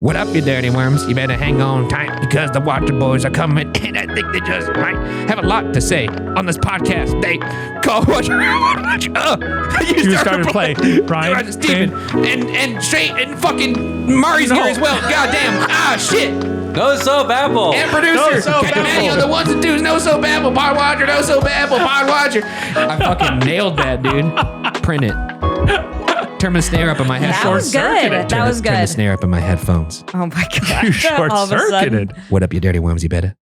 What up, you dirty worms? You better hang on tight because the Watcher Boys are coming, and I think they just might have a lot to say on this podcast they call Watcher. You started to play, Ryan. Steven, and Straight, and fucking Murray's here as well. Goddamn. Shit. No Soap Apple. And producer. No Soap Apple. The ones and twos. No Soap Apple. Podwatcher. No Soap Apple. Podwatcher. I fucking nailed that, dude. Print it. Turn the snare up in my headphones. That was good. That was good. Turn the snare up in my headphones. Oh my God. You short-circuited. What up, you dirty worms? You better.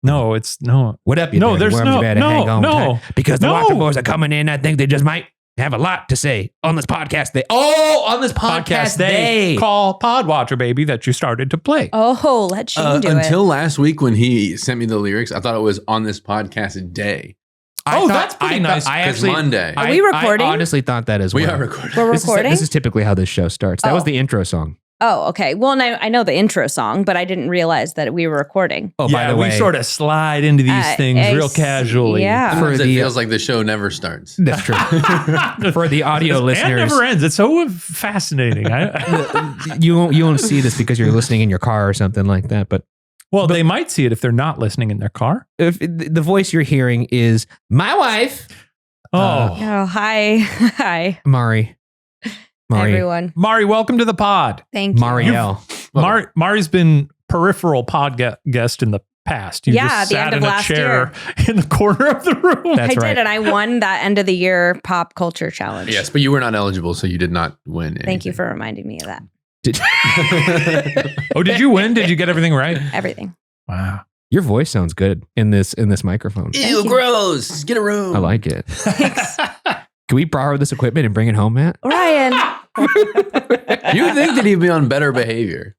No, it's no. What up, you dirty there's worms? no, You better hang on no, tight because the Watcher Boys are coming in. I think they just might have a lot to say on this podcast. On this podcast they call Podwatcher, baby, that you started to play. Oh, let Shane do it. Until last week when he sent me the lyrics, I thought it was on this podcast day. That's pretty nice. I Because actually, Monday. Are we recording? I honestly thought that as well. We are recording. We're recording? This is typically how this show starts. That was Oh. the intro song. Oh, okay. Well, and I know the intro song, but I didn't realize that we were recording. Oh, by the way, we sort of slide into these things real casually. Yeah. Sometimes For it the- feels like the show never starts. that's true. For the audio And listeners, never ends. It's so fascinating. you won't see this because you're listening in your car or something like that. But They might see it if they're not listening in their car. if the voice you're hearing is my wife, Oh, hi. Hi, Mari, everyone. Mari, welcome to the pod. Thank you. Marielle. Mari's been peripheral guest in the past. You Yeah, just at the sat end of in a last chair in the corner of the room. That's I right. did, and I won that end of the year pop culture challenge. Yes, but you were not eligible, so you did not win anything. Thank you for reminding me of that. Oh, did you win? Did you get everything right? Everything. Wow. Your voice sounds good in this microphone. Ew, gross. Get a room. I like it. Thanks. Can we borrow this equipment and bring it home, Matt? Ryan. You would think that he'd be on better behavior,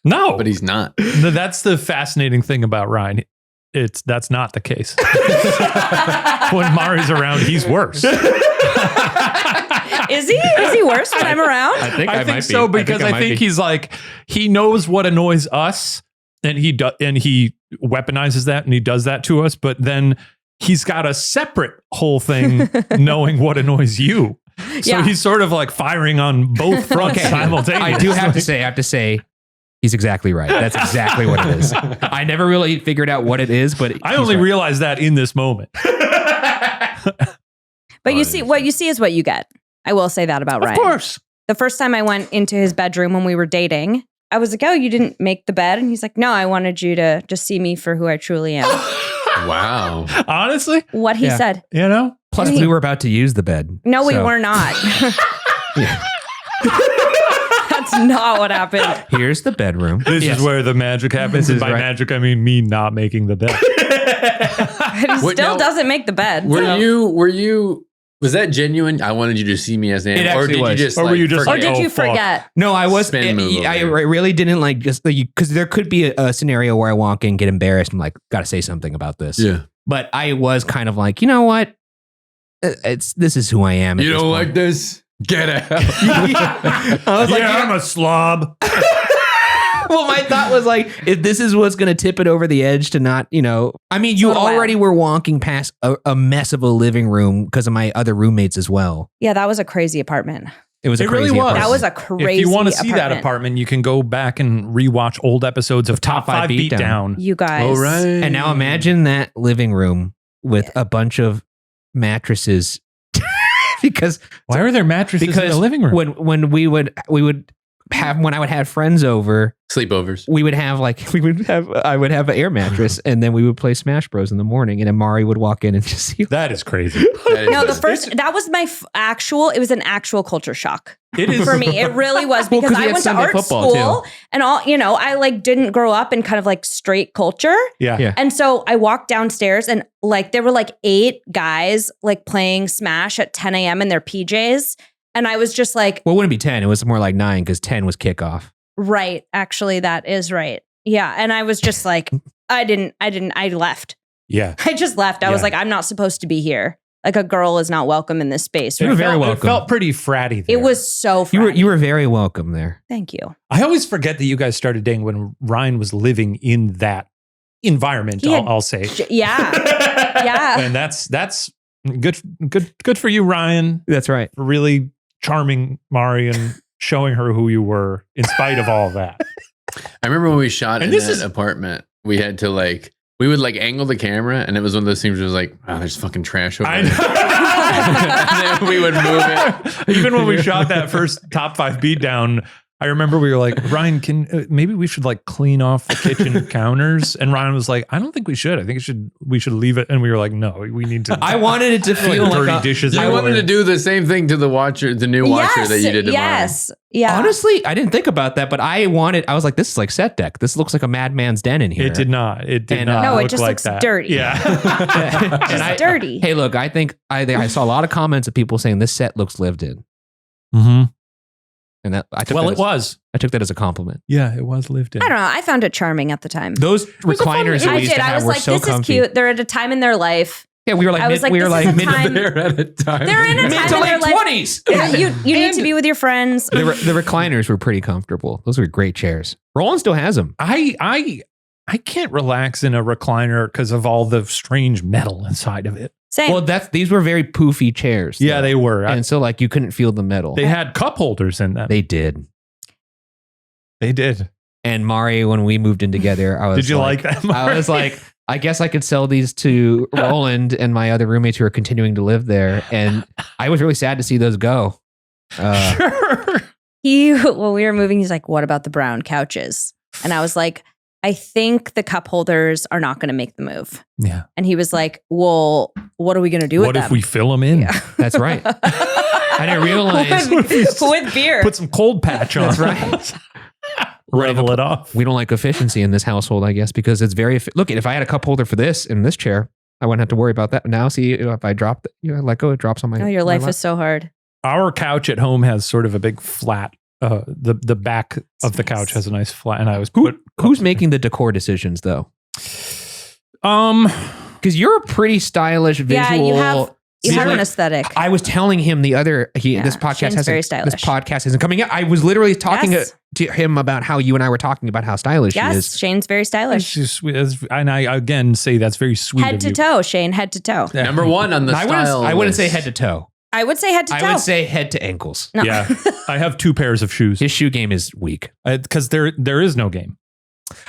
No, but he's not. That's the fascinating thing about Ryan. That's not the case. When Mari's around, he's worse. Is he? Is he worse when I'm around? I think I think so because I think he's like he knows what annoys us, and he weaponizes that and he does that to us. But then he's got a separate whole thing knowing what annoys you. So Yeah. he's sort of like firing on both fronts simultaneously. I do have to say, he's exactly right. That's exactly what it is. I never really figured out what it is, but I only realized that in this moment. But you see, what you see is what you get. I will say that about Ryan. Of course. The first time I went into his bedroom when we were dating, I was like, "Oh, you didn't make the bed?" And he's like, "No, I wanted you to just see me for who I truly am." Wow. Honestly, What he said. you know? Plus, we were about to use the bed. No, we so- were not. Yeah. That's not what happened. Here's the bedroom. This Yes. is where the magic happens. This And is by right. magic, I mean me not making the bed. He Wait, still now- doesn't make the bed. Were so. you, was that genuine? I wanted you to see me as an It animal. Or actually did was. you just Or were you just Or like, did oh, you fuck. forget? No, I was. Spin move over I there. really didn't like just because there could be a scenario where I walk in, get embarrassed, and like, got to say something about this. Yeah. But I was kind of like, you know what? This is who I am. at You this don't point. like this? Get out. I was like, I'm a slob. well, my thought was like, if this is what's going to tip it over the edge to not, I mean, you So do I. already were walking past a mess of a living room because of my other roommates as well. Yeah, that was a crazy apartment. It was It a really crazy was. apartment. That was a crazy If you want to see that apartment. apartment, you can go back and rewatch old episodes of Top 5 Beatdown. You guys. All right. And now imagine that living room with a bunch of mattresses. Because Why are there mattresses in the living room? when we would have when I would have friends over, Sleepovers. I would have an air mattress and then we would play Smash Bros in the morning and Amari would walk in and just see That is crazy. No, that was my it was an actual culture shock It is for me. It really was Well, because 'cause we I had went to Sunday art football, school and I like didn't grow up in kind of like straight culture. Yeah. And so I walked downstairs and like there were like 8 guys like playing Smash at 10 a.m. in their PJs. And I was just like, Well, it wouldn't be 10. It was more like 9 because 10 was kickoff. right, actually, that is right. Yeah. And I was just like, I left. Yeah. I just left. I was Yeah. like, I'm not supposed to be here. Like a girl is not welcome in this space. You were right? very It welcome. felt pretty fratty there. It was so You were very welcome there. Thank you. I always forget that you guys started dating when Ryan was living in that environment, He had- I'll say. Yeah. Yeah. And that's good for you, Ryan, That's right. for really charming Mari and showing her who you were in spite of all of that. I remember when we shot And in this that is- apartment, we had to like, we would like angle the camera, and it was one of those things where it was like, oh, there's fucking trash over I there. know. And then we would move it. Even when we shot that first top 5 beatdown, I remember we were like, Ryan, maybe we should like clean off the kitchen counters? And Ryan was like, I don't think we should. I think we should leave it. And we were like, no, we need to. I wanted it to feel like like dirty a, dishes. You wanted to do the same thing to the watcher, the new watcher that you did tomorrow. Yes. Yeah. Honestly, I didn't think about that, but I was like, this is like set deck. This looks like a madman's den in here. It did not. It did And, not. no, it look just like looks that. dirty. Yeah. It's dirty. Hey, look, I think I saw a lot of comments of people saying this set looks lived in. Mm-hmm. And that I took Well, that it was. I took that as a compliment. Yeah, it was lived in. I don't know. I found it charming at the time. Those recliners that I we used did. to I have was were like, so this comfy. is cute. They're at a time in their life. Yeah, we were like, I was like, we were this like is a mid time- They're at a time. They're in a mid time to in their late life. 20s. Yeah, you need to be with your friends. The recliners were pretty comfortable. Those were great chairs. Roland still has them. I can't relax in a recliner because of all the strange metal inside of it. Same. Well, these were very poofy chairs. Yeah, though. they were. And so like you couldn't feel the metal. They had cup holders in them. They did. They did. And Mari, when we moved in together, I was Did you like that, Mari? I was like, I guess I could sell these to Roland and my other roommates who are continuing to live there. And I was really sad to see those go. Sure. When we were moving, he's like, what about the brown couches? And I was like, I think the cup holders are not going to make the move. Yeah. And he was like, well, what are we going to do What with them? if we fill them in? Yeah. That's right. I didn't realize. with beer. Put some cold patch on. That's right. Level it off. We don't like efficiency in this household, I guess, because it's very. Look, if I had a cup holder for this in this chair, I wouldn't have to worry about that. Now, see, if I drop, let go, it drops on my. Oh, your my life lap. is so hard. Our couch at home has sort of a big flat. The back of the nice. couch has a nice flat, and I was Who's making the decor decisions though? Because you're a pretty stylish visual. Yeah, you have an like, aesthetic. I was telling him the other. This podcast Shane's very This stylish. podcast isn't coming out. I was literally talking Yes. to him about how you and I were talking about how stylish he Yes, is. Shane's very stylish. She's sweet. And I again say that's very sweet Head of to you. toe, Shane, head to toe. Yeah. Number one on the style I wouldn't say list. head to toe. I would say head to toe. I would say head to ankles. No. Yeah, I have 2 pairs of shoes His shoe game is weak, because there is no game.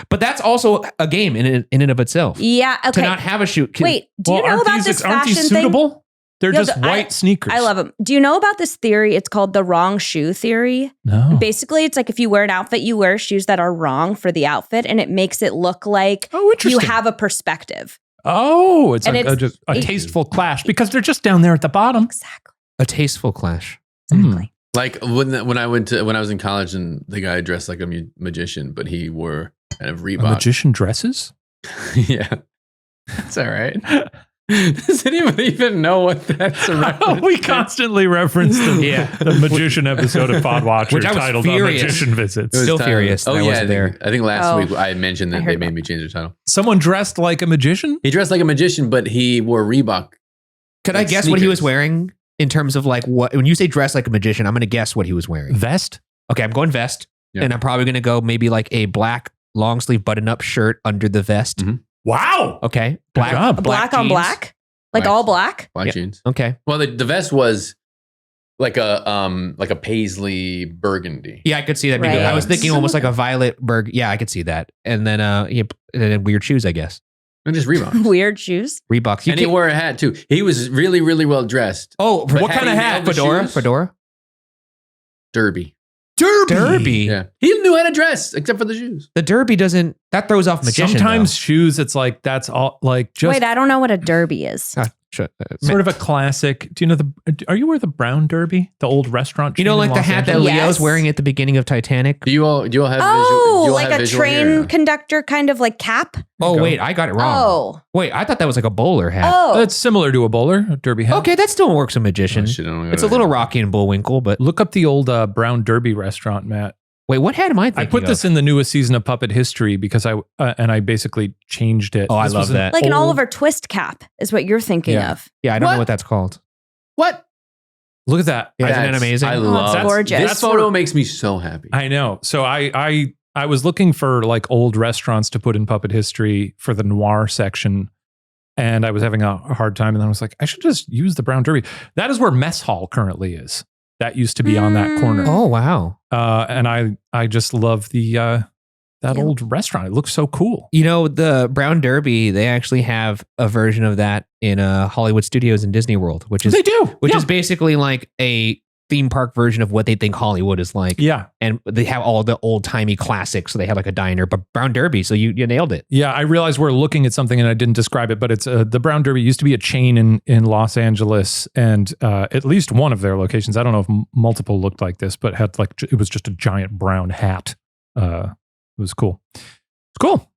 but that's also a game in and of itself. Yeah, To okay. not have a shoe. Wait, do you know about this aren't fashion these thing? suitable? They're No, just I- white sneakers. I love them. Do you know about this theory? It's called the wrong shoe theory. No. Basically, it's like if you wear an outfit, you wear shoes that are wrong for the outfit, and it makes it look like Oh, you interesting. have a perspective. Oh, it's And a it's- a tasteful clash because they're just down there at the bottom. Exactly. A tasteful clash. Exactly. Like when I was in college and the guy dressed like a magician, but he wore kind of A Reebok. magician dresses? Yeah, that's all right. Does anyone even know what that's a reference? We constantly reference the magician episode of Podwatcher Which I was titled furious. "A Magician Visits." It was Still titled- furious that I wasn't there. I think last Oh. week I mentioned I that heard they made about me change the title. Someone dressed like a magician? He dressed like a magician, but he wore Reebok. Could I Like guess what he was sneakers. wearing in terms of like what? When you say dress like a magician, I'm going to guess what he was wearing. Vest? Okay, I'm going vest, Yeah. and I'm probably going to go maybe like a black long sleeve button up shirt under the vest. Mhm. Wow. Okay, Good job. Black on jeans. black? Like Black. all black? Black Yeah. jeans. Okay, Well, the vest was like a paisley burgundy. yeah, I could see that. Maybe. Right. I was thinking almost like a violet berg. Yeah, I could see that. And then and then weird shoes, I guess. And just Reebok. Weird shoes. Reeboks. You And he can't- wore a hat too. He was really, really well dressed. oh, But what had kind of he hat? nailed the Fedora. shoes? Fedora. Derby. Derby. Yeah. He knew how to dress except for the shoes. The derby doesn't. That throws off magician. Sometimes though. shoes, it's like that's all like just Wait, I don't know what a derby is. sort of a classic. Do you know are you aware of the Brown Derby? The old restaurant You know, chain in like the Los hat that Angeles? Yes. Leo's wearing at the beginning of Titanic. Do you all have Oh, visual? like a train conductor kind of like cap? Oh go. wait, I got it wrong. Oh. Wait, I thought that was like a bowler hat. Oh. It's similar to a bowler, a derby hat. Okay, that still works a magician. Oh, shit, I don't know It's a what little I- Rocky and Bullwinkle, but Look up the old Brown Derby restaurant, Matt. wait, what hat am I I thinking put this of? in the newest season of Puppet History because I basically changed it. Oh, I This love was that. Like an old- Oliver Twist cap is what you're thinking Yeah. of. Yeah, I don't What? know what that's called. What? Look at that. Yeah, isn't that That's- amazing? I Oh, love it's gorgeous. This photo makes me so happy. I know. So I was looking for like old restaurants to put in Puppet History for the noir section, and I was having a hard time. And then I was like, I should just use the Brown Derby. That is where Mess Hall currently is. That used to be on that corner. Oh wow. And I just love the that Yeah. old restaurant. It looks so cool. You know, the Brown Derby, they actually have a version of that in Hollywood Studios in Disney World, which is They do. which Yeah. is basically like a theme park version of what they think Hollywood is like. Yeah. And they have all the old timey classics. So they have like a diner, but Brown Derby. So you nailed it. Yeah, I realize we're looking at something and I didn't describe it, but it's the Brown Derby used to be a chain in Los Angeles, and at least one of their locations, I don't know if multiple looked like this, but had like it was just a giant brown hat. It was cool. It's cool.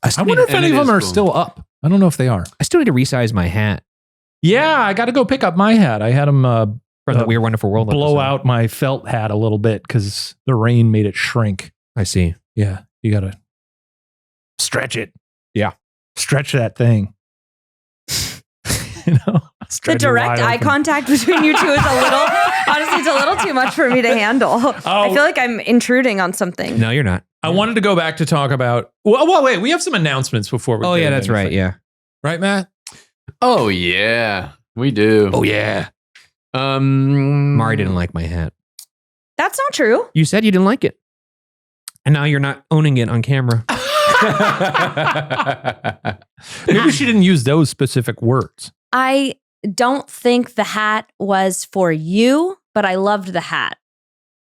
I wonder if and any it of them is are cool. still up. I don't know if they are. I still need to resize my hat Yeah, I got to go pick up my hat. I had them for the Weird Wonderful World. blow episode. out my felt hat a little bit because the rain made it shrink. I see. Yeah, you got to stretch it. Yeah. Stretch that thing. You know, The stretch it direct wide eye open. contact between you two is a little, honestly, it's a little too much for me to handle. I feel like I'm intruding on something. No, you're not. I wanted to go back to talk about. Well, wait. We have some announcements before we. Oh, get yeah, into that's right. anything. Yeah. Right, Matt. Oh yeah, we do. Oh, yeah. Mari didn't like my hat. That's not true. You said you didn't like it. And now you're not owning it on camera. Maybe she didn't use those specific words. I don't think the hat was for you, but I loved the hat.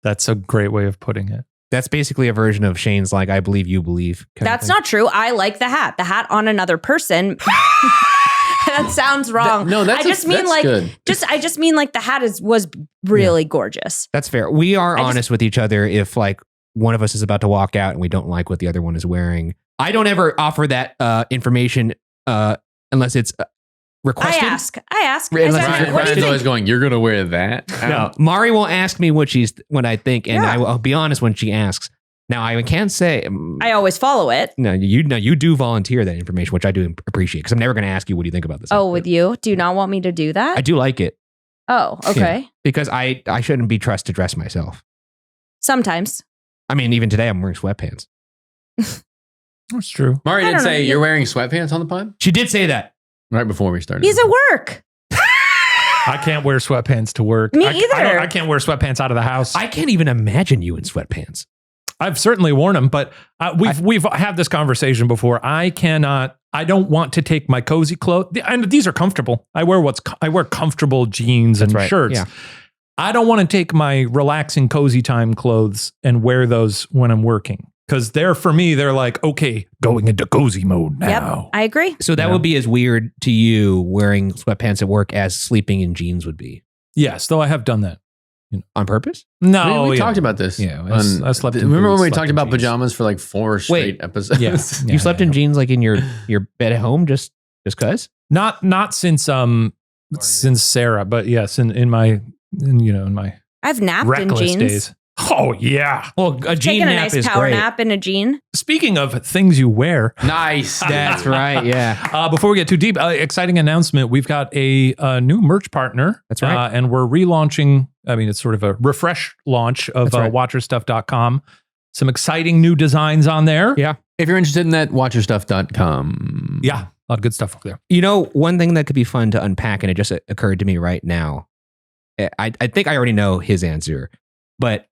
That's a great way of putting it. That's basically a version of Shane's like, I believe you believe. kind of That's thing. not true. I like the hat. The hat on another person. That sounds wrong. No, that's I just mean that's like good. I just mean like the hat was really gorgeous. That's fair. We are I just- honest with each other if like one of us is about to walk out and we don't like what the other one is wearing. I don't ever offer that information unless it's requested. I ask. I Unless said, it's what do you Ryan's think? always going, "You're gonna wear that?" No, Mari will ask me what I think, and Yeah. I'll be honest when she asks. Now I can't say. I always follow it. No, you do volunteer that information, which I do appreciate because I'm never going to ask you what do you think about this. Oh, outfit. with you? Do you not want me to do that? I do like it Oh, okay. because I shouldn't be trusted to dress myself. Sometimes. I mean, even today I'm wearing sweatpants. That's true. Mari I did don't know. say you're wearing sweatpants on the pod She did say that. right before we started. He's at work. I can't wear sweatpants to work. Me I either. I can't wear sweatpants out of the house. I can't even imagine you in sweatpants. I've certainly worn them, but we've had this conversation before. I don't want to take my cozy clothes, and these are comfortable. I wear comfortable jeans That's and right, shirts. yeah. I don't want to take my relaxing cozy time clothes and wear those when I'm working because for me, they're like, okay, going into cozy mode now. Yep. I agree. So that Yeah. would be as weird to you wearing sweatpants at work as sleeping in jeans would be Yes, though I have done that. on purpose. No, we yeah. talked about this. Yeah, on- I slept in Remember boots, when we slept talked in about jeans. pajamas for like 4 straight episodes? Yeah. You slept in jeans like in your bed at home just cause? Not since Sarah, but yes, in my I've napped in reckless jeans. days. Oh yeah. Well, a jean Taking a nap nice is power great. nap in a jean. Speaking of things you wear, Nice. That's right. Yeah. before we get too deep, exciting announcement. We've got a new merch partner. That's right. And we're relaunching. I mean, it's sort of a refresh launch of That's right. watcherstuff.com. Some exciting new designs on there. Yeah. If you're interested in that, watcherstuff.com. Yeah. A lot of good stuff over there. You know, one thing that could be fun to unpack, and it just occurred to me right now. I think I already know his answer, but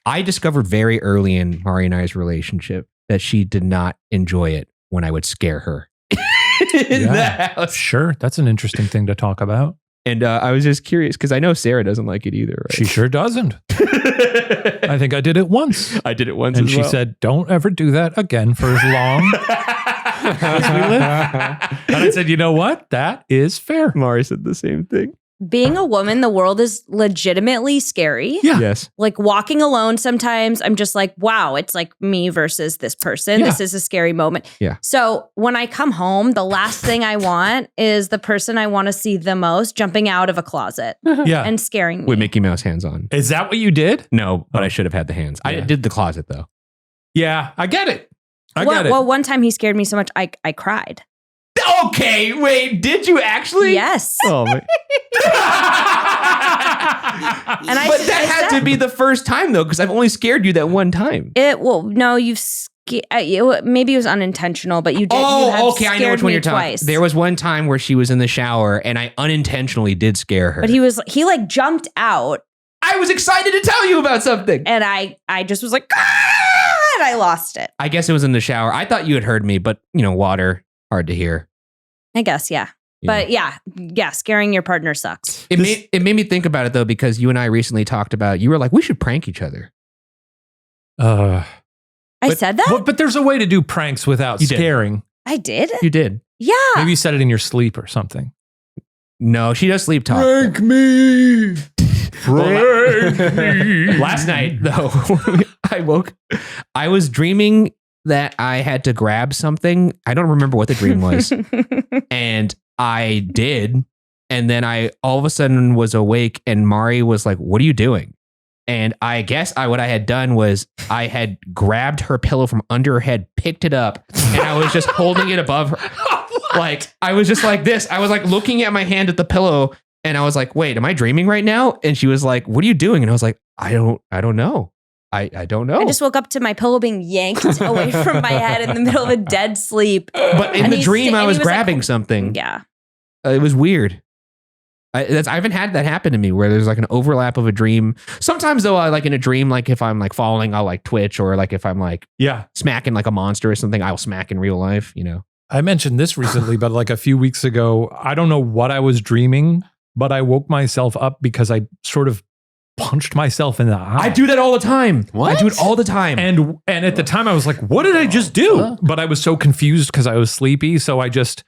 I discovered very early in Mari and I's relationship that she did not enjoy it when I would scare her in Yeah. the house. Sure. That's an interesting thing to talk about. And I was just curious because I know Sarah doesn't like it either. Right? She sure doesn't. I think I did it once. I did it once, And as she well. said, don't ever do that again for as long as we live. And I said, you know what? That is fair. Mari said the same thing. Being a woman, the world is legitimately scary. Yeah. Yes. Like walking alone sometimes, I'm just like, wow, it's like me versus this person. Yeah. This is a scary moment. Yeah. So when I come home, the last thing I want is the person I want to see the most jumping out of a closet Yeah. and scaring me. With Mickey Mouse hands on. Is that what you did? No, but I should have had the hands. I Yeah. did the closet though. Yeah, I get it. I well, get it. well, one time he scared me so much, I cried. Okay, wait, did you actually? Yes. Oh my. And I But said- that I had said- to be the first time though, because I've only scared you that one time. No, maybe it was unintentional, but you did. you have Oh, okay, I know scared which one me you're talking. twice. There was one time where she was in the shower and I unintentionally did scare her. But he like jumped out, I was excited to tell you about something. and I just was like, ah! I lost it. I guess it was in the shower. I thought you had heard me, but water, hard to hear. I guess, yeah. But yeah, scaring your partner sucks. It made me think about it though, because you and I recently talked about, you were like, we should prank each other. I said that? But there's a way to do pranks without scaring. I did? You did. Yeah. Maybe you said it in your sleep or something. No, she does sleep talk. Prank me. Last night, though, I was dreaming that I had to grab something. I don't remember what the dream was. And I did. And then I all of a sudden was awake and Mari was like, what are you doing? And I guess what I had done was I had grabbed her pillow from under her head, picked it up, and I was just holding it above her. Like, I was just like this. I was like looking at my hand at the pillow and I was like, wait, am I dreaming right now? And she was like, what are you doing? And I was like, I don't know. I don't know. I just woke up to my pillow being yanked away from my head in the middle of a dead sleep. But in the dream, I was grabbing something. Yeah. It was weird. I haven't had that happen to me where there's like an overlap of a dream. Sometimes though, I like in a dream, like if I'm like falling, I'll like twitch, or like if I'm like smacking like a monster or something, I'll smack in real life, I mentioned this recently, but like a few weeks ago, I don't know what I was dreaming, but I woke myself up because I sort of punched myself in the eye. I do that all the time. What? I do it all the time. And at the time I was like, what did I just do? But I was so confused because I was sleepy. So I just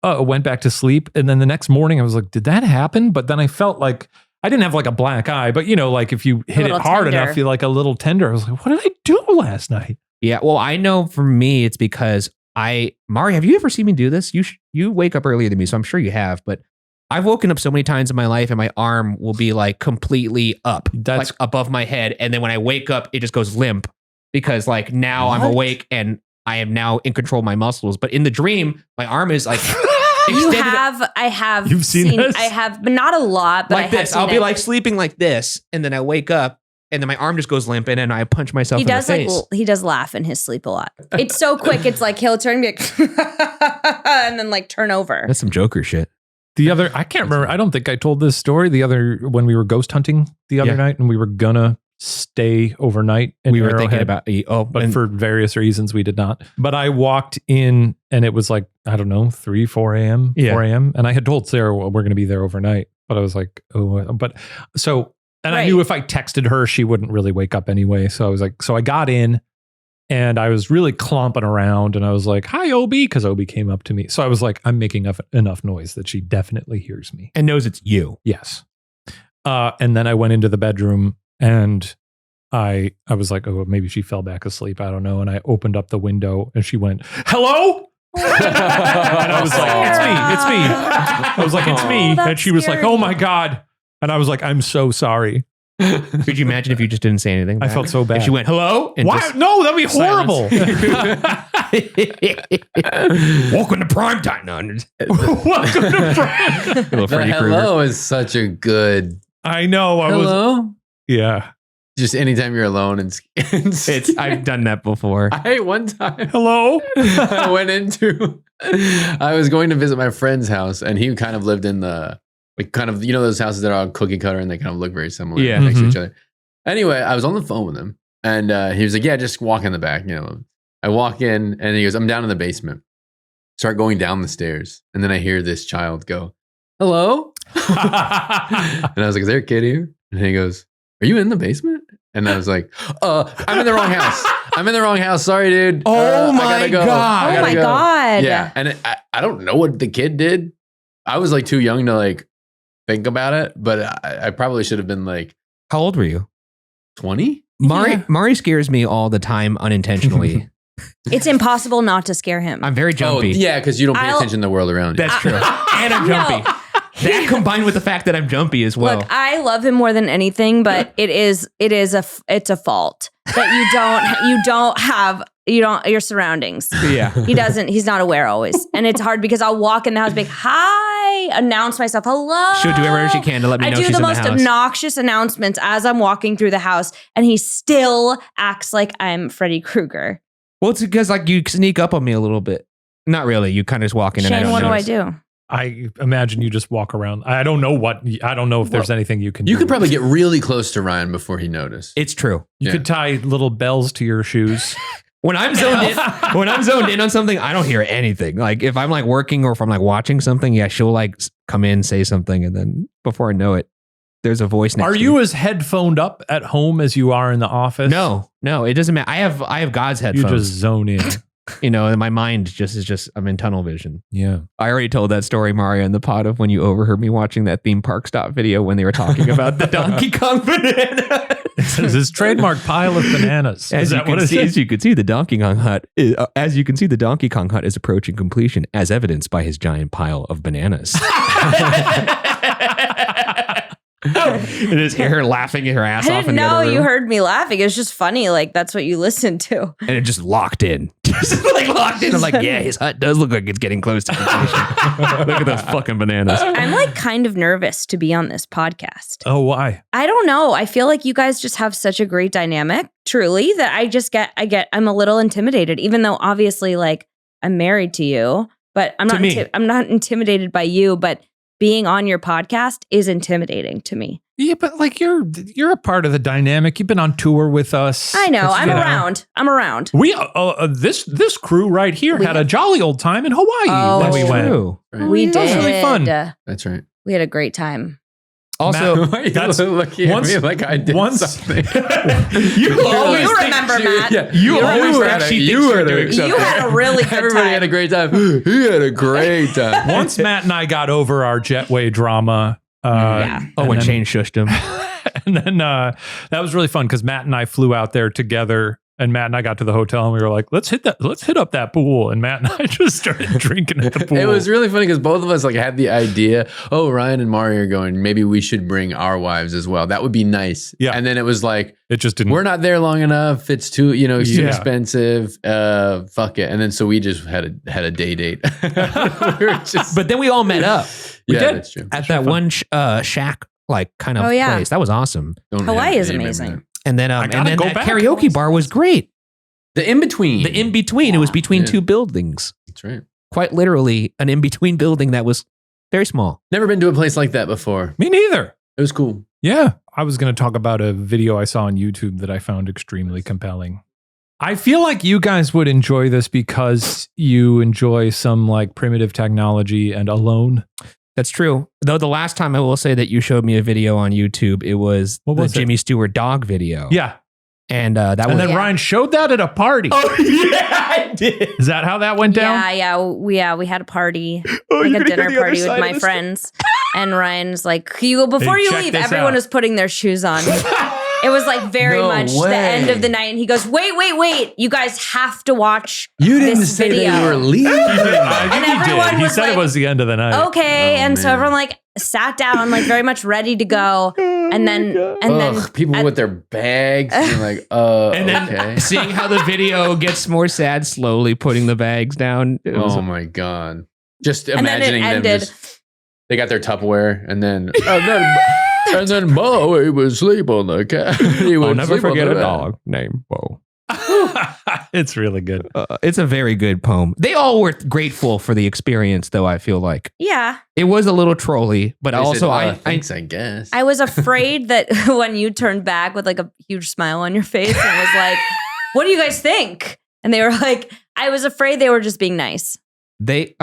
went back to sleep. And then the next morning I was like, did that happen? But then I felt like I didn't have like a black eye, but like if you hit it hard enough, you're like a little tender. I was like, what did I do last night? Yeah. Well, I know for me, it's because Mari, have you ever seen me do this? You wake up earlier than me, so I'm sure you have, but I've woken up so many times in my life and my arm will be like completely up, like above my head. And then when I wake up, it just goes limp because like now I'm awake and I am now in control of my muscles. But in the dream, my arm is like I have. You've seen this? I have, but not a lot. But like I have this. I'll be like sleeping like this, and then I wake up, and then my arm just goes limp, and then I punch myself in the face. He does laugh in his sleep a lot. It's so quick. It's like he'll turn and be like, and then like turn over. That's some Joker shit. I can't remember. I don't think I told this story when we were ghost hunting the other night, and we were gonna stay overnight. We were thinking about but for various reasons we did not. But I walked in and it was like, I don't know, 3, 4 a.m. 4 a.m. And I had told Sarah, well, we're going to be there overnight. But I was like, I knew if I texted her, she wouldn't really wake up anyway. So I was like, so I got in and I was really clomping around and I was like, hi, Obi, because Obi came up to me. So I was like, I'm making enough noise that she definitely hears me. And knows it's you. Yes. And then I went into the bedroom and I was like, oh, maybe she fell back asleep. I don't know. And I opened up the window and she went, hello? And I was like, it's me. I was like, it's me. And she was like, oh my God. And I was like, I'm so sorry. Could you imagine if you just didn't say anything back? I felt so bad. If she went, hello? And why? No, that'd be horrible. Welcome to prime time. No, welcome to prime. The hello is such a good. I know. Hello? Yeah. Just anytime you're alone and I've done that before. One time. Hello? I was going to visit my friend's house and he kind of lived in the, like kind of, those houses that are all cookie cutter and they kind of look very similar next to each other. Anyway, I was on the phone with him and he was like, yeah, just walk in the back. I walk in and he goes, I'm down in the basement. Start going down the stairs. And then I hear this child go, hello? And I was like, is there a kid here? And he goes, are you in the basement? And I was like, I'm in the wrong house. I'm in the wrong house. Sorry, dude. Oh my God. Oh my God. Yeah. And I don't know what the kid did. I was like too young to like think about it, but I probably should have been like. How old were you? 20? Mari scares me all the time unintentionally. It's impossible not to scare him. I'm very jumpy. Oh, yeah, because you don't pay attention to the world around you. That's true. And I'm jumpy. That combined with the fact that I'm jumpy as well. Look, I love him more than anything, but it's a fault that you don't have your surroundings. Yeah. He's not aware always. And it's hard because I'll walk in the house, be like, hi, announce myself, hello. She'll do whatever she can to let me know she's in the house. I do the most obnoxious announcements as I'm walking through the house, and he still acts like I'm Freddy Krueger. Well, it's because like you sneak up on me a little bit. Not really. You kind of just walk in and I don't Shane, what notice. do I do? I imagine you just walk around. I don't know if there's anything you can do. You could probably get really close to Ryan before he noticed. It's true. You could tie little bells to your shoes. When I'm zoned in on something, I don't hear anything. Like if I'm like working or if I'm like watching something, yeah, she'll like come in, say something, and then before I know it, there's a voice next to me. Are you as headphoned up at home as you are in the office? No, it doesn't matter. I have God's headphones. You just zone in. And my mind is just I'm in tunnel vision. Yeah. I already told that story, Mario, in the pod of when you overheard me watching that theme park stop video when they were talking about the Donkey Kong banana. It's his trademark pile of bananas. As you can see, the Donkey Kong hut. As you can see, the Donkey Kong hut is approaching completion, as evidenced by his giant pile of bananas. And his hair laughing her ass off. I didn't know you heard me laughing. It was just funny. Like that's what you listen to. And it just locked in. Just like locked in. I'm like, yeah, his hut does look like it's getting close to completion. Look at those fucking bananas. I'm like kind of nervous to be on this podcast. Oh, why? I don't know. I feel like you guys just have such a great dynamic, truly, that I'm a little intimidated, even though obviously like I'm married to you, but I'm not intimidated by you, but being on your podcast is intimidating to me. Yeah, but like you're a part of the dynamic. You've been on tour with us. I know. I'm around. We this crew right here had a jolly old time in Hawaii when we went. Right. We did. It was really fun. That's right. We had a great time. Also, that's looking at me like I did something. You remember, Matt. Yeah, you had a really good time. Everybody had a great time. He had a great time. Once Matt and I got over our jetway drama. When Shane shushed him. And then that was really fun because Matt and I flew out there together. And Matt and I got to the hotel and we were like, let's hit up that pool. And Matt and I just started drinking at the pool. It was really funny because both of us like had the idea, Ryan and Mario are going, maybe we should bring our wives as well. That would be nice. Yeah. And then it was like, it just didn't. We're not there long enough. It's too, it's too expensive. Fuck it. And then so we just had a day date. But then we all met up. We did. That's true. At that one shack, like kind of place. That was awesome. Hawaii is amazing. And then that karaoke bar was great. The in-between. It was between two buildings. That's right. Quite literally an in-between building that was very small. Never been to a place like that before. Me neither. It was cool. Yeah. I was going to talk about a video I saw on YouTube that I found extremely compelling. I feel like you guys would enjoy this because you enjoy some like primitive technology and alone. That's true. Though the last time I will say that you showed me a video on YouTube, it was the Jimmy Stewart dog video. Yeah. And Ryan showed that at a party. Oh, yeah, I did. Is that how that went down? Yeah. We had a party, like a dinner party with my friends. And Ryan's like, you go before you leave. Everyone was putting their shoes on. It was like very much the end of the night. And he goes, wait. You guys have to watch You didn't this say video. that you were leaving. I think he did. He said it was the end of the night. Okay. So everyone like sat down, like very much ready to go. And then people with their bags and like, and then seeing how the video gets more sad, slowly putting the bags down. My God. Just imagining them they got their Tupperware and then Bo, he would sleep on the couch. I'll never forget a dog named Bo. It's really good. It's a very good poem. They all were grateful for the experience, though, I feel like. Yeah. It was a little trolly, but thanks, I guess. I was afraid that when you turned back with like a huge smile on your face and was like, what do you guys think? And they were like, I was afraid they were just being nice. I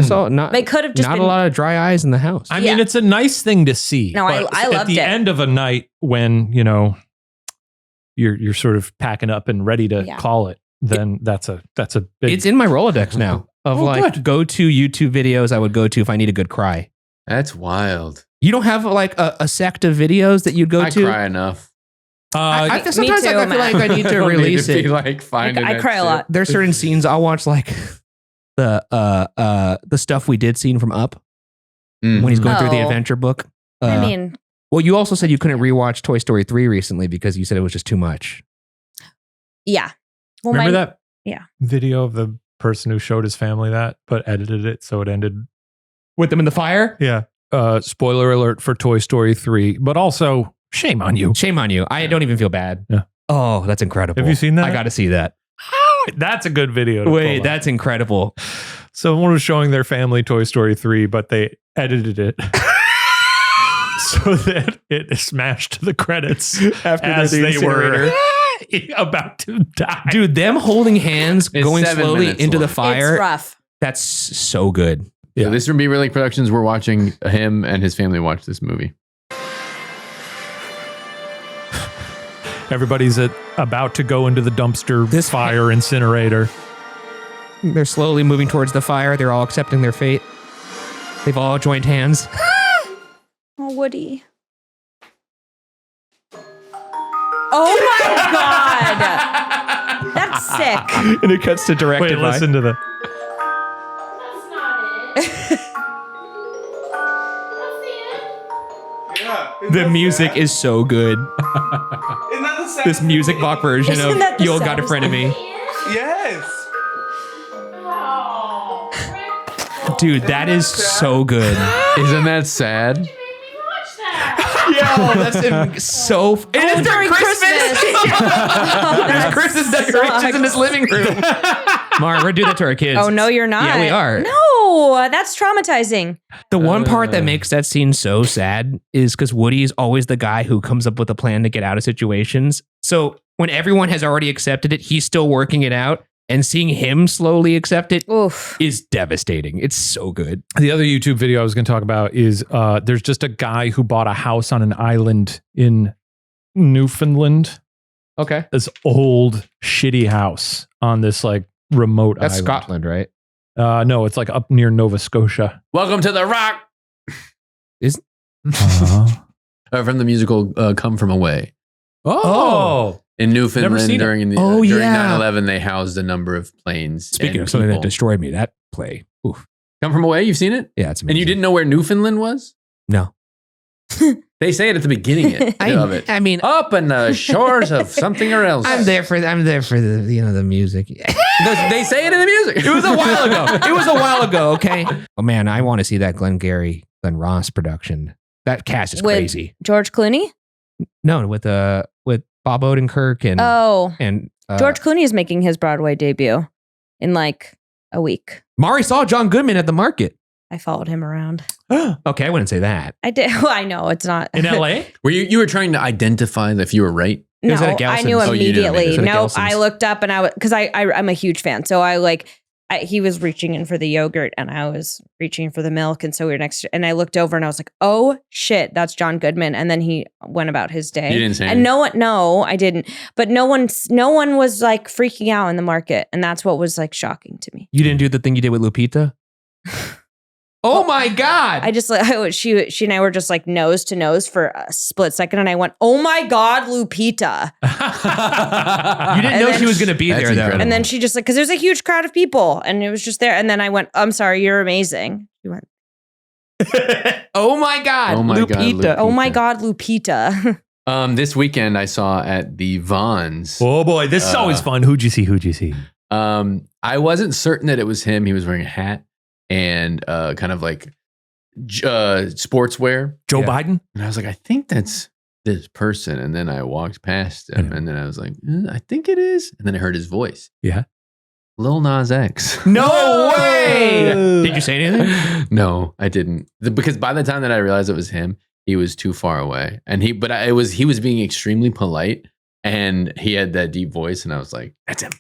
saw they could have just not a lot of dry eyes in the house. I mean, it's a nice thing to see. No, I loved it. At the end of a night when, you're sort of packing up and ready to call it, then that's a big... It's in my Rolodex now of go-to YouTube videos I would go to if I need a good cry. That's wild. You don't have like a sect of videos that you'd go to? I cry enough. Sometimes me too, I feel like I need to release it. I cry a lot. There's certain scenes I'll watch, like the stuff we did scene from Up when he's going through the adventure book. Well, you also said you couldn't rewatch Toy Story 3 recently because you said it was just too much. Yeah. Well, remember that video of the person who showed his family that, but edited it so it ended with them in the fire? Yeah. Spoiler alert for Toy Story 3, but also shame on you. Shame on you. I don't even feel bad. Yeah. Oh, that's incredible. Have you seen that? I got to see that. That's a good video. Wait, that's incredible. Someone was showing their family Toy Story 3, but they edited it so that it smashed the credits as they were about to die. Dude, them holding hands, going slowly into the fire. It's rough. That's so good. Yeah, this is from Beaver Lake Productions. We're watching him and his family watch this movie. Everybody's about to go into the dumpster fire incinerator. They're slowly moving towards the fire. They're all accepting their fate. They've all joined hands. Oh, Woody. Oh my God. That's sick. And it cuts to directed by. Wait, listen to the... That's not it. The music is so good. Isn't that the sound? This music box version Isn't of that the You All Got a saddest Friend of Me. Yes. Oh. Dude, that is so good. Isn't that sad? You made me watch that. Yo, that's so... It is during There's Christmas decorations in his living room. Mara, we're doing that to our kids. Oh, no, you're not. Yeah, we are. No, that's traumatizing. The one part that makes that scene so sad is because Woody is always the guy who comes up with a plan to get out of situations. So when everyone has already accepted it, he's still working it out. And seeing him slowly accept it is devastating. It's so good. The other YouTube video I was going to talk about is there's just a guy who bought a house on an island in Newfoundland. Okay. This old, shitty house on this like remote That's island. Scotland, right? No, it's like up near Nova Scotia. Welcome to the Rock. Uh-huh. From the musical Come From Away. Oh. In Newfoundland seen it. during 9/11, they housed a number of planes. Speaking and of something that people. destroyed me, that play. Oof. Come From Away, you've seen it? Yeah, it's amazing. And you didn't know where Newfoundland was? No. They say it at the beginning of it. I mean, Up in the shores of something or else. I'm there for the the music. They say it in the music. It was a while ago. Okay. Oh man, I want to see that Glenn Ross production. That cast is With crazy. George Clooney? No, with Bob Odenkirk and George Clooney is making his Broadway debut in like a week. Mari saw John Goodman at the market. I followed him around. Okay, I wouldn't say that. I did. Well, I know it's not In LA? Were you were trying to identify if you were right? It No, was at a I knew Gelson's. Oh, you knew immediately. it was at a No, Gelson's. I looked up and because I'm a huge fan. So he was reaching in for the yogurt and I was reaching for the milk. And so we were next and I looked over and I was like, oh shit, that's John Goodman. And then he went about his day. You didn't say and no, I didn't. But no one was like freaking out in the market. And that's what was like shocking to me. You didn't do the thing you did with Lupita? Oh my God. I just like she and I were just like nose to nose for a split second, and I went, "Oh my God, Lupita!" You didn't know she was going to be That's there, though. incredible. And then she just like because there's a huge crowd of people, and it was just there. And then I went, "I'm sorry, you're amazing." She went, Oh my God, Oh my God, Lupita. "Oh my God, Lupita!" This weekend I saw at the Vons. Oh boy, this is always fun. Who'd you see? I wasn't certain that it was him. He was wearing a hat and kind of like sportswear. Joe Yeah. Biden? And I was like, I think that's this person. And then I walked past him and then I was like, I think it is. And then I heard his voice. Yeah. Lil Nas X. No way. Did you say anything? No, I didn't. Because by the time that I realized it was him, he was too far away. And he was being extremely polite and he had that deep voice. And I was like, that's him.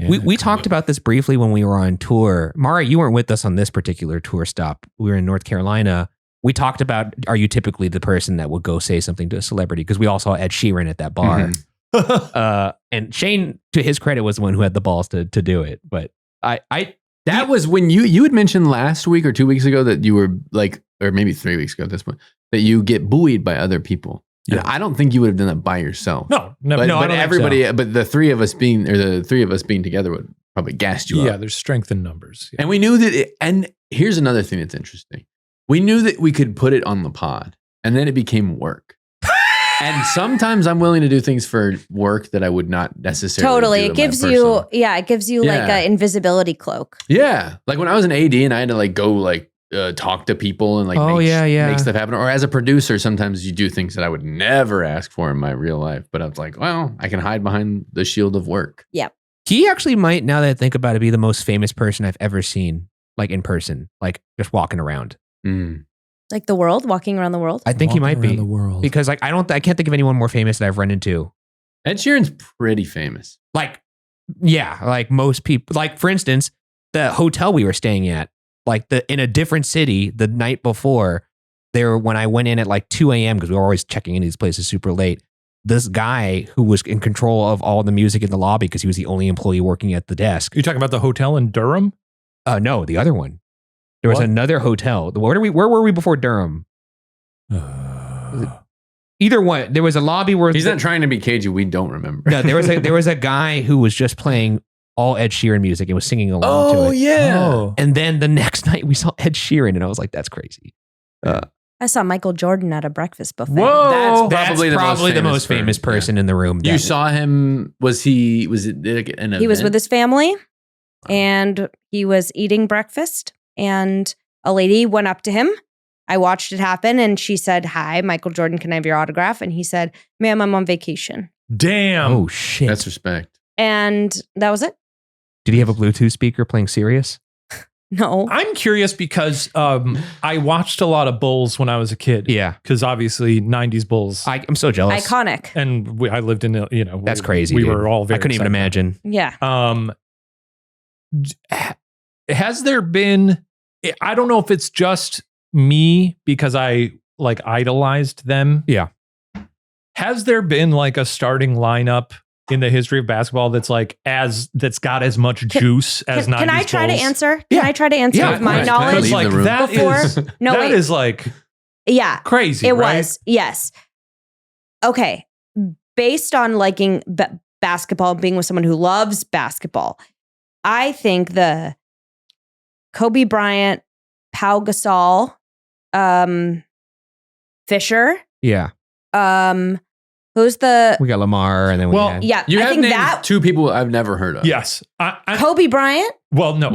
Yeah. We talked about this briefly when we were on tour. Mara, you weren't with us on this particular tour stop. We were in North Carolina. We talked about, are you typically the person that would go say something to a celebrity? Because we all saw Ed Sheeran at that bar. And Shane, to his credit, was the one who had the balls to do it. But That was when you had mentioned last week or 2 weeks ago that you were like, or maybe 3 weeks ago at this point, that you get buoyed by other people. Yeah. And I don't think you would have done that by yourself. No, But I don't think everybody, so. but the three of us being together would probably gassed you Yeah, up. there's strength in numbers. Yeah. And we knew that. And here's another thing that's interesting. We knew that we could put it on the pod, and then it became work. And sometimes I'm willing to do things for work that I would not necessarily. Totally, do it in gives my you personal. it gives you like Yeah. an invisibility cloak. Yeah, like when I was an AD and I had to like go like talk to people and like make stuff happen. Or as a producer, sometimes you do things that I would never ask for in my real life. But I was like, well, I can hide behind the shield of work. he actually might, now that I think about it, be the most famous person I've ever seen. like in person, like just walking around. Like the world, walking around the world. I think he might be the world. because like I can't think of anyone more famous that I've run into. Ed Sheeran's pretty famous. Like, yeah, like most people. Like for instance, the hotel we were staying at, like in a different city the night before. When I went in at like 2 a.m. because we were always checking in these places super late. This guy who was in control of all the music in the lobby because he was the only employee working at the desk. You talking about the hotel in Durham? No, the other one. There was another hotel. Where were we before Durham? Either one. There was a lobby where he's not trying to be cagey. We don't remember. No, there was a guy who was just playing all Ed Sheeran music and was singing along to it. Yeah. And then the next night we saw Ed Sheeran and I was like, that's crazy. I saw Michael Jordan at a breakfast buffet. Whoa. That's probably the most famous person in the room. You saw him? Was it an event? He was with his family and he was eating breakfast and a lady went up to him. I watched it happen and she said, "Hi, Michael Jordan, can I have your autograph?" And he said, "Ma'am, I'm on vacation." Damn. Oh shit. That's respect. And that was it. Did he have a Bluetooth speaker playing Sirius? No. I'm curious because I watched a lot of Bulls when I was a kid. Yeah. Because obviously 90s Bulls. I'm so jealous. Iconic. And I lived in, That's crazy. We dude. were all very I couldn't even excited. imagine. Yeah. Has there been, I don't know if it's just me because I like idolized them. Yeah. Has there been like a starting lineup in the history of basketball that's got as much juice as 90s Can I try Bulls? to answer? Can I try to answer Yeah, with my right. knowledge? Leave Like the room. that Before- is No, that wait. is like Yeah. crazy. It right? was. Yes. Okay. Based on liking basketball, being with someone who loves basketball, I think the Kobe Bryant, Pau Gasol, Fisher, Yeah. who's the We got Lamar and then Well, we had, yeah? You I have think named that two people I've never heard of. Yes. Kobe Bryant. Well, no.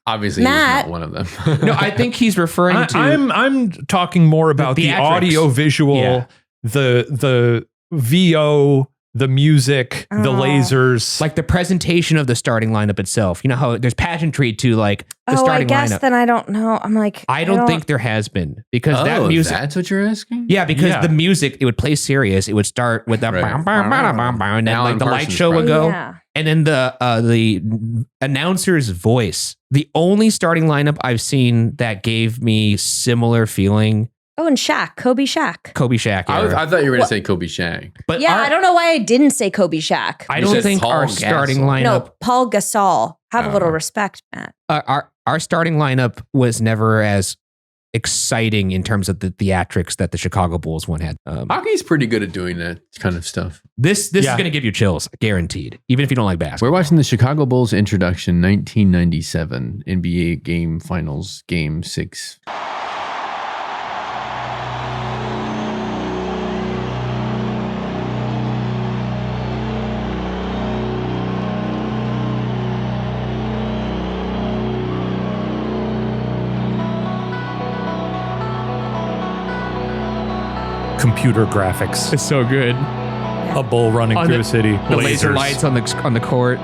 Obviously, Matt. he's not one of them. No, I think he's referring to I'm talking more about the theatrics. audio visual, Yeah. the VO, the music, the Oh. lasers. like the presentation of the starting lineup itself. You know how there's pageantry to like the I starting guess lineup. then I don't know. I'm like, I don't think there has been because that Oh, music. that's what you're asking? Yeah, because Yeah. the music, it would play serious. It would start with the Right. bam, bam, bam, bam, bam, and then Alan like the light Parsons show would probably. go, Yeah. and then the announcer's voice. The only starting lineup I've seen that gave me similar feeling, Oh, and Shaq, Kobe Shaq. Kobe Shaq. era. I thought you were going to say Kobe Shaq. But Yeah, our- I don't know why I didn't say Kobe Shaq. I You don't said think Paul our Gasol. starting lineup. No, Paul Gasol. Have a little Oh. respect, Matt. Our starting lineup was never as exciting in terms of the theatrics that the Chicago Bulls one had. Hockey's pretty good at doing that kind of stuff. This Yeah. is going to give you chills, guaranteed, even if you don't like basketball. We're watching the Chicago Bulls introduction 1997 NBA game finals, game 6. computer graphics. It's so good. A bull running On through the- a city. The laser lasers. lights on the court.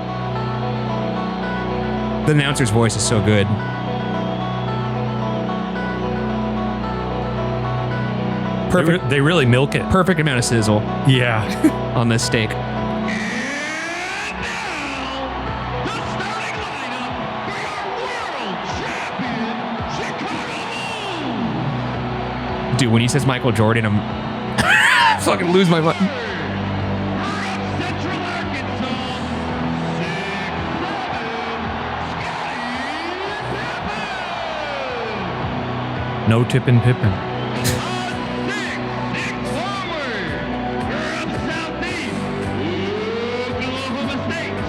The announcer's voice is so good. Perfect, They really milk it. perfect amount of sizzle Yeah. on this steak. Dude, when he says Michael Jordan, I'm fucking lose my mind. No tippin' pippin'.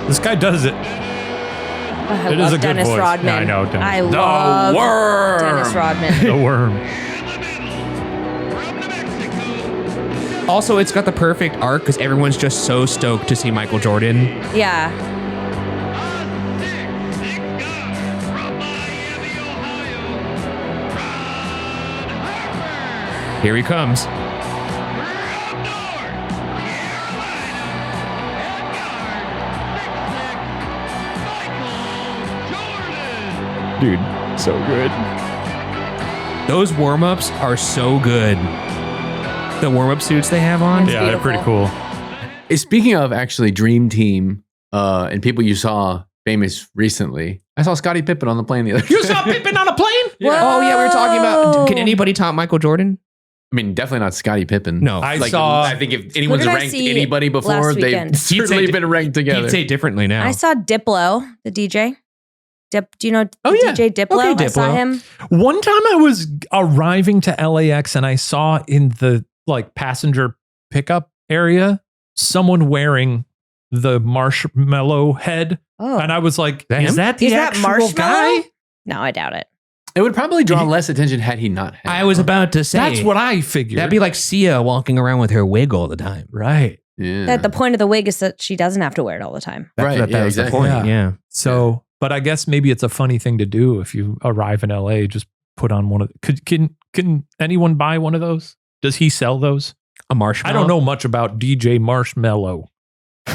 This guy does it. I It love is a good Dennis voice. Rodman. Yeah, I know, Dennis. I The love worm. Dennis Rodman. The worm. Also, it's got the perfect arc because everyone's just so stoked to see Michael Jordan. Yeah. Here he comes. Dude, So good. Those warm-ups are so good. The warm-up suits they have on. It's Yeah, they're pretty cool. Speaking of actually Dream Team and people you saw famous recently, I saw Scottie Pippen on the plane the other day. You saw Pippen on a plane? Yeah. Oh yeah, we were talking about. Can anybody top Michael Jordan? I mean, definitely not Scottie Pippen. No. I saw. I think if anyone's did I ranked see anybody before, last they've weekend? certainly been ranked together. He'd say differently now. I saw Diplo, the DJ. Do you know Oh, yeah. DJ Diplo? Okay, I saw Diplo. him. One time I was arriving to LAX and I saw in the passenger pickup area someone wearing the marshmallow head, Oh, and I was like, That "Is him? that the Is that actual Marshmallow? guy?" no, I doubt it. It would probably draw less attention had he not had I was about to say. That's what I figured. That'd be like Sia walking around with her wig all the time. right. Yeah. That the point of the wig is that she doesn't have to wear it all the time. Right, That yeah, was exactly. the point. Yeah. So, but I guess maybe it's a funny thing to do if you arrive in LA. Just put on one of. Can anyone buy one of those? Does he sell those? A marshmallow. I don't know much about DJ Marshmallow.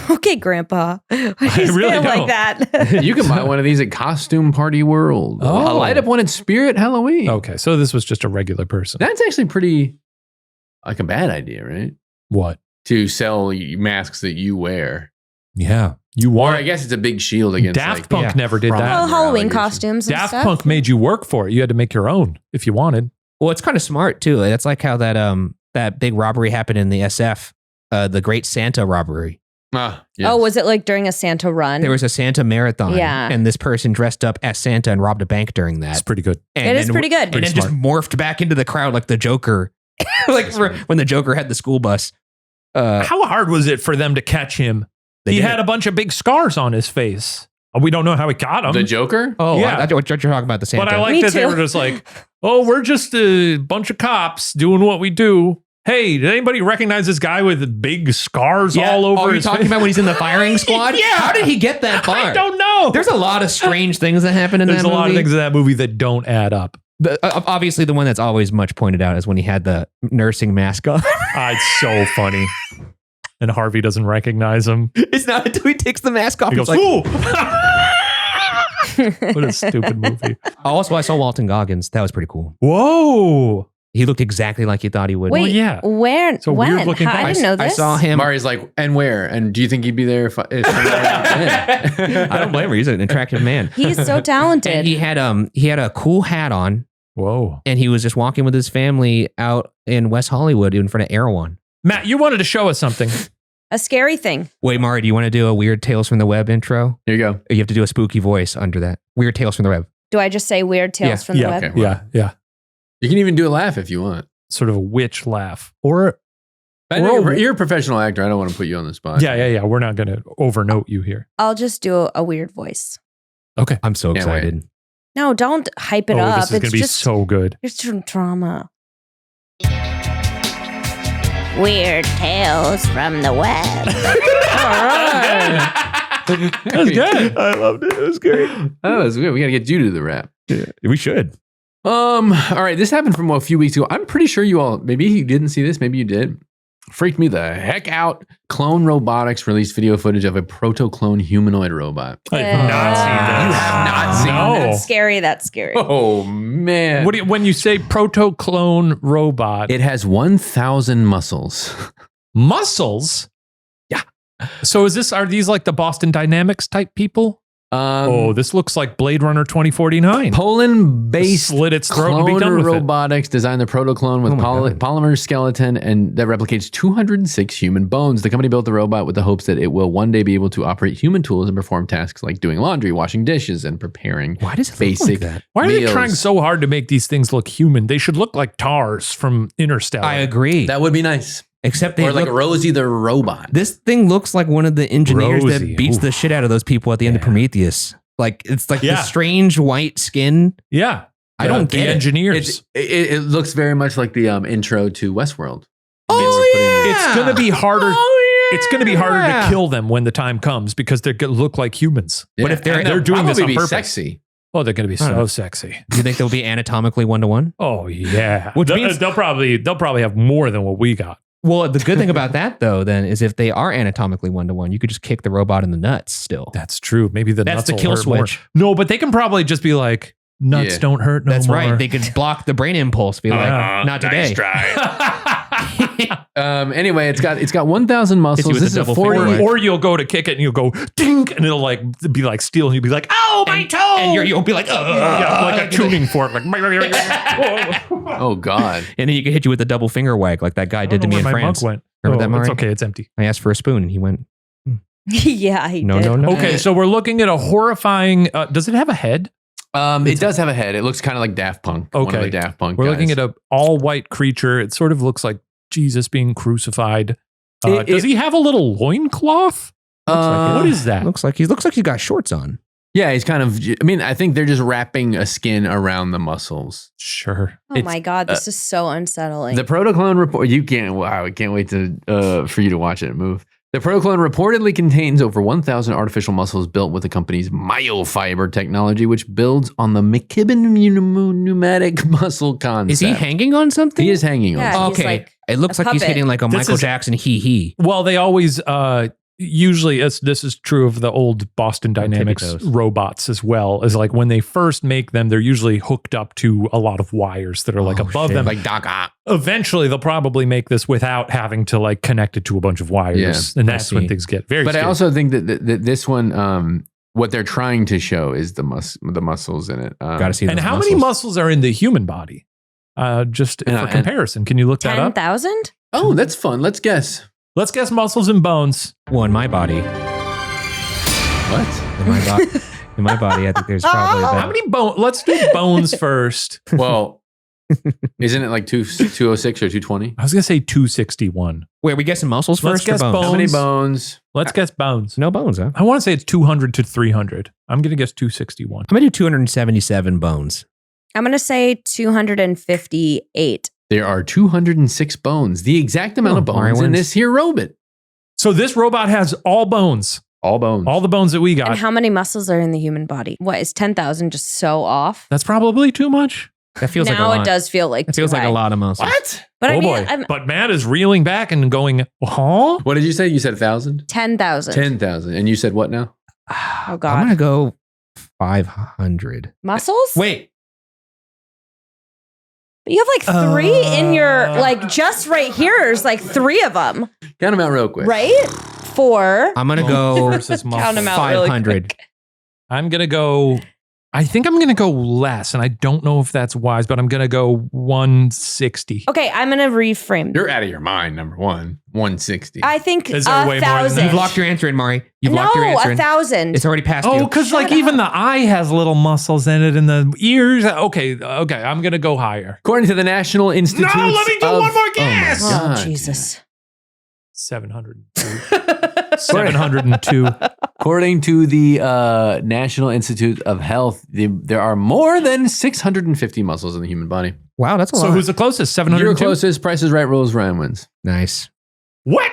Okay, Grandpa. Why do you really say it don't. like that? You can buy one of these at Costume Party World. Oh. A light up one at Spirit Halloween. Okay, so this was just a regular person. That's actually pretty like a bad idea, right? What? To sell masks that you wear. Yeah, you Or I want. guess it's a big shield against Daft like, Punk yeah, never did prom. that. Well, Halloween allegation. costumes and Daft stuff. Punk made you work for it. You had to make your own if you wanted. Well, it's kind of smart too. That's like how that big robbery happened in the SF, the Great Santa robbery. Ah, yes. Oh, was it like during a Santa run? There was a Santa marathon. Yeah. And this person dressed up as Santa and robbed a bank during that. That's pretty good. And It is then- pretty good. And Pretty then just morphed back into the crowd like the Joker. Like when the Joker had the school bus. How hard was it for them to catch him? They He did had it. a bunch of big scars on his face. We don't know how he got them. The Joker? Oh, Yeah. I thought you're talking about the Santa. But I like Me that they too. were just like, oh, we're just a bunch of cops doing what we do. Hey, did anybody recognize this guy with big scars all over Oh, you're his talking face? about when he's in the firing squad? Yeah. How did he get that far? I don't know. There's a lot of strange things that happen in There's that a movie. lot of things in that movie that don't add up. Obviously, the one that's always much pointed out is when he had the nursing mask on. It's so funny. And Harvey doesn't recognize him. It's not until he takes the mask off. He He's goes, like, "Ooh." What a stupid movie. also, I saw Walton Goggins. That was pretty cool. Whoa. He looked exactly like you thought he would. Wait, Well, yeah. where? It's a when? weird-looking How- guy. I didn't know I this. saw him. Mari's like, and where? And do you think he'd be there if I don't blame him. He's an attractive man. He's so talented. And he had a cool hat on, Whoa. and he was just walking with his family out in West Hollywood in front of Erewhon. Matt, you wanted to show us something. A scary thing. Wait, Mari, do you want to do a Weird Tales from the Web intro? Here you go. Or you have to do a spooky voice under that. Weird Tales from the Web. Do I just say weird tales Yeah, from the yeah, web? okay. Yeah. You can even do a laugh if you want. Sort of a witch laugh. Or, I know you're a professional actor. I don't want to put you on the spot. yeah. We're not going to overnote you here. I'll just do a weird voice. Okay. I'm so Can't excited. No, don't hype it up. This is going to be just so good. it's some drama. Weird tales from the web. That was good. I loved it. It was great. Oh, that's good. We got to get you to the rap. We should. All right. This happened from a few weeks ago. I'm pretty sure you all, maybe you didn't see this. Maybe you did. Freaked me the heck out. Clone Robotics released video footage of a proto-clone humanoid robot. I have not seen that. You have not seen No. That's scary. That's scary. Oh, man. When you say proto-clone robot, It has 1,000 muscles. muscles? Yeah. So are these like the Boston Dynamics type people? This looks like Blade Runner 2049. Poland-based Slit its throat and be done Clone with it. Robotics designed the proto-clone with Oh my God. polymer skeleton and that replicates 206 human bones. The company built the robot with the hopes that it will one day be able to operate human tools and perform tasks like doing laundry, washing dishes, and preparing Why does it basic look like that? Why are they meals. trying so hard to make these things look human? They should look like TARS from Interstellar. I agree. That would be nice. Except they Or like look, Rosie the robot. this thing looks like one of the engineers Rosie, that beats oof. the shit out of those people at the end of Yeah. Prometheus. Like it's like Yeah. the strange white skin. Yeah. I don't the get it. engineers. It looks very much like the intro to Westworld. It's going to be harder. Oh, yeah. It's going to be harder to kill them when the time comes because they're going to look like humans. Yeah. But if they're- And they're doing this probably on be purpose. sexy. Oh, they're going to be I don't so know. sexy. Do you think they'll be anatomically 1-to-1? Oh yeah. Which means- they'll probably have more than what we got. Well, the good thing about that though, then, is if they are anatomically 1-to-1, you could just kick the robot in the nuts. Still, That's true. Maybe the That's nuts the will kill hurt more. switch. No, but they can probably just be like, nuts don't hurt no That's more. right. They could block the brain impulse. Be like, not today. Anyway, it's got 1,000 muscles. This is a 40. Or you'll go to kick it and you'll go dink, and it'll like be like steel, and you'll be like, "Oh, my toe!" And you'll be like, like a tuning fork, like. Oh God! And then you can hit you with a double finger wag like that guy did to me in France. Went. Remember that, Mari? It's okay. It's empty. I asked for a spoon and he went, Yeah, he no, did. no, no. Okay, so we're looking at a horrifying. Does it have a head? It does have a head. It looks kind of like Daft Punk. One of Okay. the Daft Punk We're guys. looking at a all white creature. It sort of looks like Jesus being crucified. Does he have a little loincloth? What is that? Looks like he's got shorts on. Yeah, he's kind of. I mean, I think they're just wrapping a skin around the muscles. Sure. Oh my God, this is so unsettling. The protoclone report. You can't. Wow, I can't wait to for you to watch it move. The protoclone reportedly contains over 1,000 artificial muscles built with the company's myofiber technology, which builds on the McKibben pneumatic muscle concept. Is he hanging on something? He is hanging on. Yeah, something. he's Okay. like It looks a like he's puppet. hitting like a This Michael is- Jackson he. Well, they always usually this is true of the old Boston Dynamics toes. robots as well. Is like when they first make them, they're usually hooked up to a lot of wires that are like Oh, above shit. them. Like Doc Ock. Eventually, they'll probably make this without having to like connect it to a bunch of wires, Yeah, and I that's when see. things get very. But I scary. also think that this one, what they're trying to show is the muscles in it. Gotta see and those how many muscles are in the human body? Just Yeah, for and- comparison, can you look that up? 10,000? Oh, that's fun. Let's guess. Let's guess muscles and bones. Well, in my body. What? In my body, I think there's probably How about many bones? Let's do bones first. Well, isn't it like 206 or 220? I was gonna say 261. Wait, are we guessing muscles Let's first or guess bones? How many Bones. bones? Let's guess bones. No bones, huh? I want to say it's 200 to 300. I'm gonna guess 261. I'm gonna do 277 bones. I'm going to say 258. There are 206 bones, the exact amount of Mari bones in wins. this here robot. So this robot has all bones, All bones. all the bones that we And got. how many muscles are in the human body? What is 10,000 just so off? That's probably too much. That feels like a Now lot. it does feel like It feels too like a high. lot of muscles. What? But I mean, boy. I'm But Matt is reeling back and going, huh? What did you say? You said 1,000? 10,000. 10,000. And you said what now? Oh I'm God. gonna go 500. Muscles? Wait, But you have like three in your, like just right here is like three of them, Count them out real quick. right? 4. I'm gonna go versus muscle. Count 'em out really 500. quick. I'm gonna go. I think I'm gonna go less, and I don't know if that's wise, but I'm gonna go 160. Okay, I'm going to reframe. You're out of your mind, number one. 160. I think Is there way more than 1,000. You've locked your answer in, Mari. You've No, locked your answer in. 1,000. It's already past Oh, you. because like Shut even up. the eye has little muscles in it, and the ears. Okay. I'm gonna go higher. According to the National Institute. let me do one more guess. Oh, my Oh, God. Jesus. 702. 702. According to the National Institute of Health, there are more than 650 muscles in the human body. Wow, that's a So lot. who's the closest? 702. You're closest. Price is Right rules. Ryan wins. Nice. What?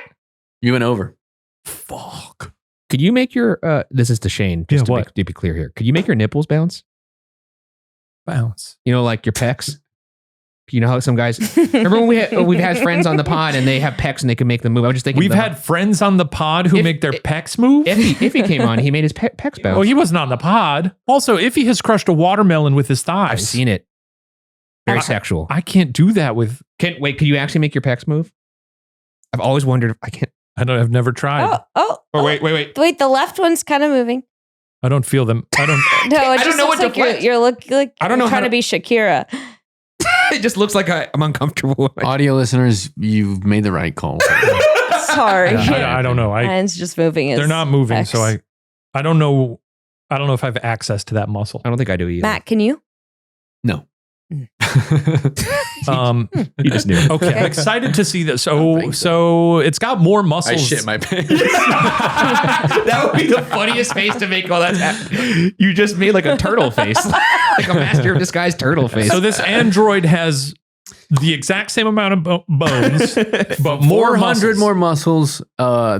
You went over. Fuck. Could you make your this is to Shane, Yeah, just what? to be clear here. Could you make your nipples bounce? Bounce. You know, like your pecs? You know how some guys remember when we've had friends on the pod and they have pecs and they can make them move. I was just thinking We've had friends on the pod who If- make their pecs move. if he came on, he made his pecs bounce. Oh, he wasn't on the pod. Also, Iffy has crushed a watermelon with his thighs. I've seen it. Very I- sexual. I can't do that with. Could you actually make your pecs move? I've always wondered if I can't. I've never tried. Oh, Wait. Wait, the left one's kind of moving. I don't feel them. I don't. No, I it don't just know looks what to like you're, flex. you're like I don't know you're how trying to be Shakira. It just looks like I'm uncomfortable. Audio listeners, you've made the right call. Sorry. I don't know. Mine's just moving. They're not moving, so pecs. I don't know. I don't know if I have access to that muscle. I don't think I do either. Matt, can you? No. You just knew. Okay, I'm excited to see this. So it's got more muscles. I shit my pants. That would be the funniest face to make while that's happening. You just made like a turtle face, like a master of disguise turtle face. So this android has the exact same amount of bones, but more 400 muscles. more muscles.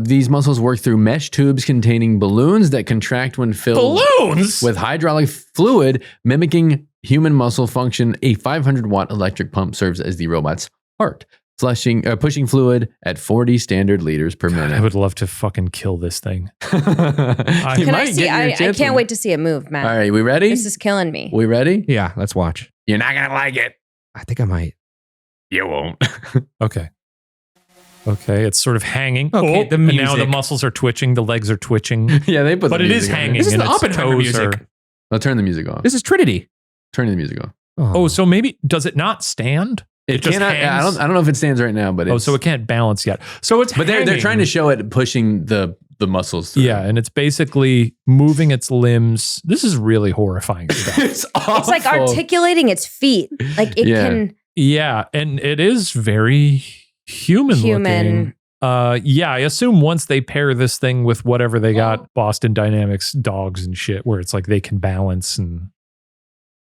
These muscles work through mesh tubes containing balloons that contract when filled balloons with hydraulic fluid, mimicking human muscle function. A 500-watt electric pump serves as the robot's heart. pushing fluid at 40 standard liters per minute. I would love to fucking kill this thing. You Can I might see? get your I chance can't one. wait to see it move, Matt. All right, we ready? This is killing me. We ready? Yeah, let's watch. You're not gonna like it. I think I might. You won't. Okay. Okay, it's sort of hanging. Okay, the and now the music. muscles are twitching, the legs are twitching. Yeah, they put. But the it is music on. hanging. This is and the its Oppenheimer toes music. are- I'll turn the music off. This is Trinity. Turn the music off. Oh, so maybe does it not stand? It just cannot. hangs? I don't know if it stands right now, but it's, So it can't balance yet. So it's But they're hanging. trying to show it pushing the muscles through. Yeah, and it's basically moving its limbs. This is really horrifying stuff. It's awful. It's like articulating its feet. Like it Yeah. can. Yeah, and it is very human looking. Yeah, I assume once they pair this thing with whatever they got, Boston Dynamics dogs and shit, where it's like they can balance and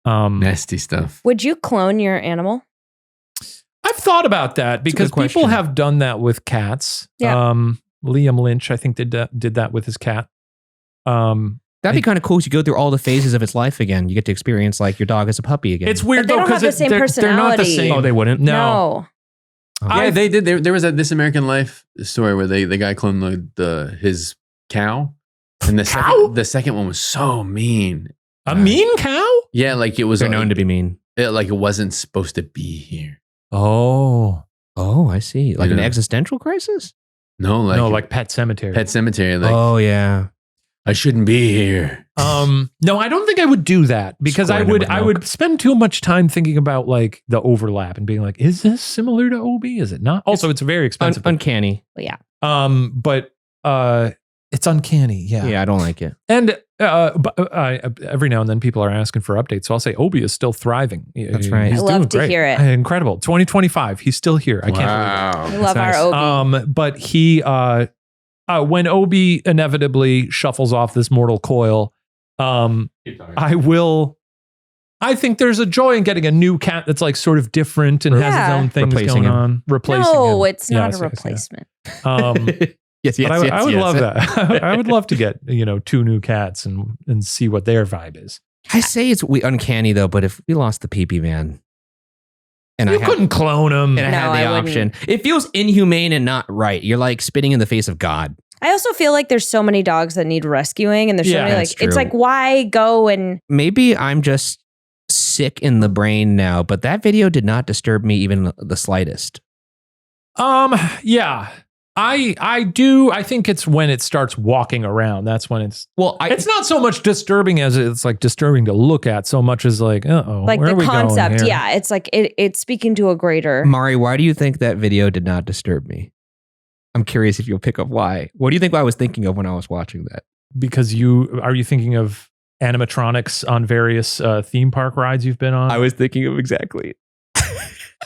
nasty stuff. Would you clone your animal? I've thought about that because good people question. have done that with cats. Yeah. Liam Lynch, I think, did that with his cat. That'd be kind of cool. You go through all the phases of its life again. You get to experience like your dog as a puppy again. It's weird But they though don't have because the same they're not the personality. same. Oh, they wouldn't. No. Yeah, they did. There was a This American Life story where the guy cloned his cow, and the second one was so mean. A mean cow? Yeah, like it was They're known to be mean. like it wasn't supposed to be here. Oh. Oh, I see. Like an Yeah. existential crisis? No, like Pet Cemetery. Pet Cemetery. Like Oh, yeah. I shouldn't be here. No, I don't think I would do that because Squirting with I milk. would spend too much time thinking about like the overlap and being like, is this similar to OB? Is it not? Also, it's very expensive. Uncanny. Well, yeah. But it's uncanny. Yeah. Yeah, I don't like it. And every now and then people are asking for updates. So I'll say Obi is still thriving. That's right. He's I love doing to great. hear it. Incredible. 2025. He's still here. I can't believe I Wow. love nice. our Obi. it. But he, when Obi inevitably shuffles off this mortal coil, I think there's a joy in getting a new cat that's like sort of different and has its Yeah. own things Replacing going him. on. Replacing No, him. it's not Yes, a yes, replacement. yes. Yes, But I would love that. I would love to get, two new cats and see what their vibe is. I say it's uncanny though, but if we lost the pee-pee man and You I had, couldn't clone him. and I No, had the I wouldn't. option, it feels inhumane and not right. You're like spitting in the face of God. I also feel like there's so many dogs that need rescuing, and there's so Yeah, many that's like it's true. like why go and Maybe I'm just sick in the brain now, but that video did not disturb me even the slightest. Yeah. I do. I think it's when it starts walking around. That's when it's. Well, It's not so much disturbing as it's like disturbing to look at. So much as like, like where are the we going concept. here? Yeah, it's like it's speaking to a greater. Mari, why do you think that video did not disturb me? I'm curious if you'll pick up why. What do you think I was thinking of when I was watching that? Because are you thinking of animatronics on various theme park rides you've been on? I was thinking of exactly.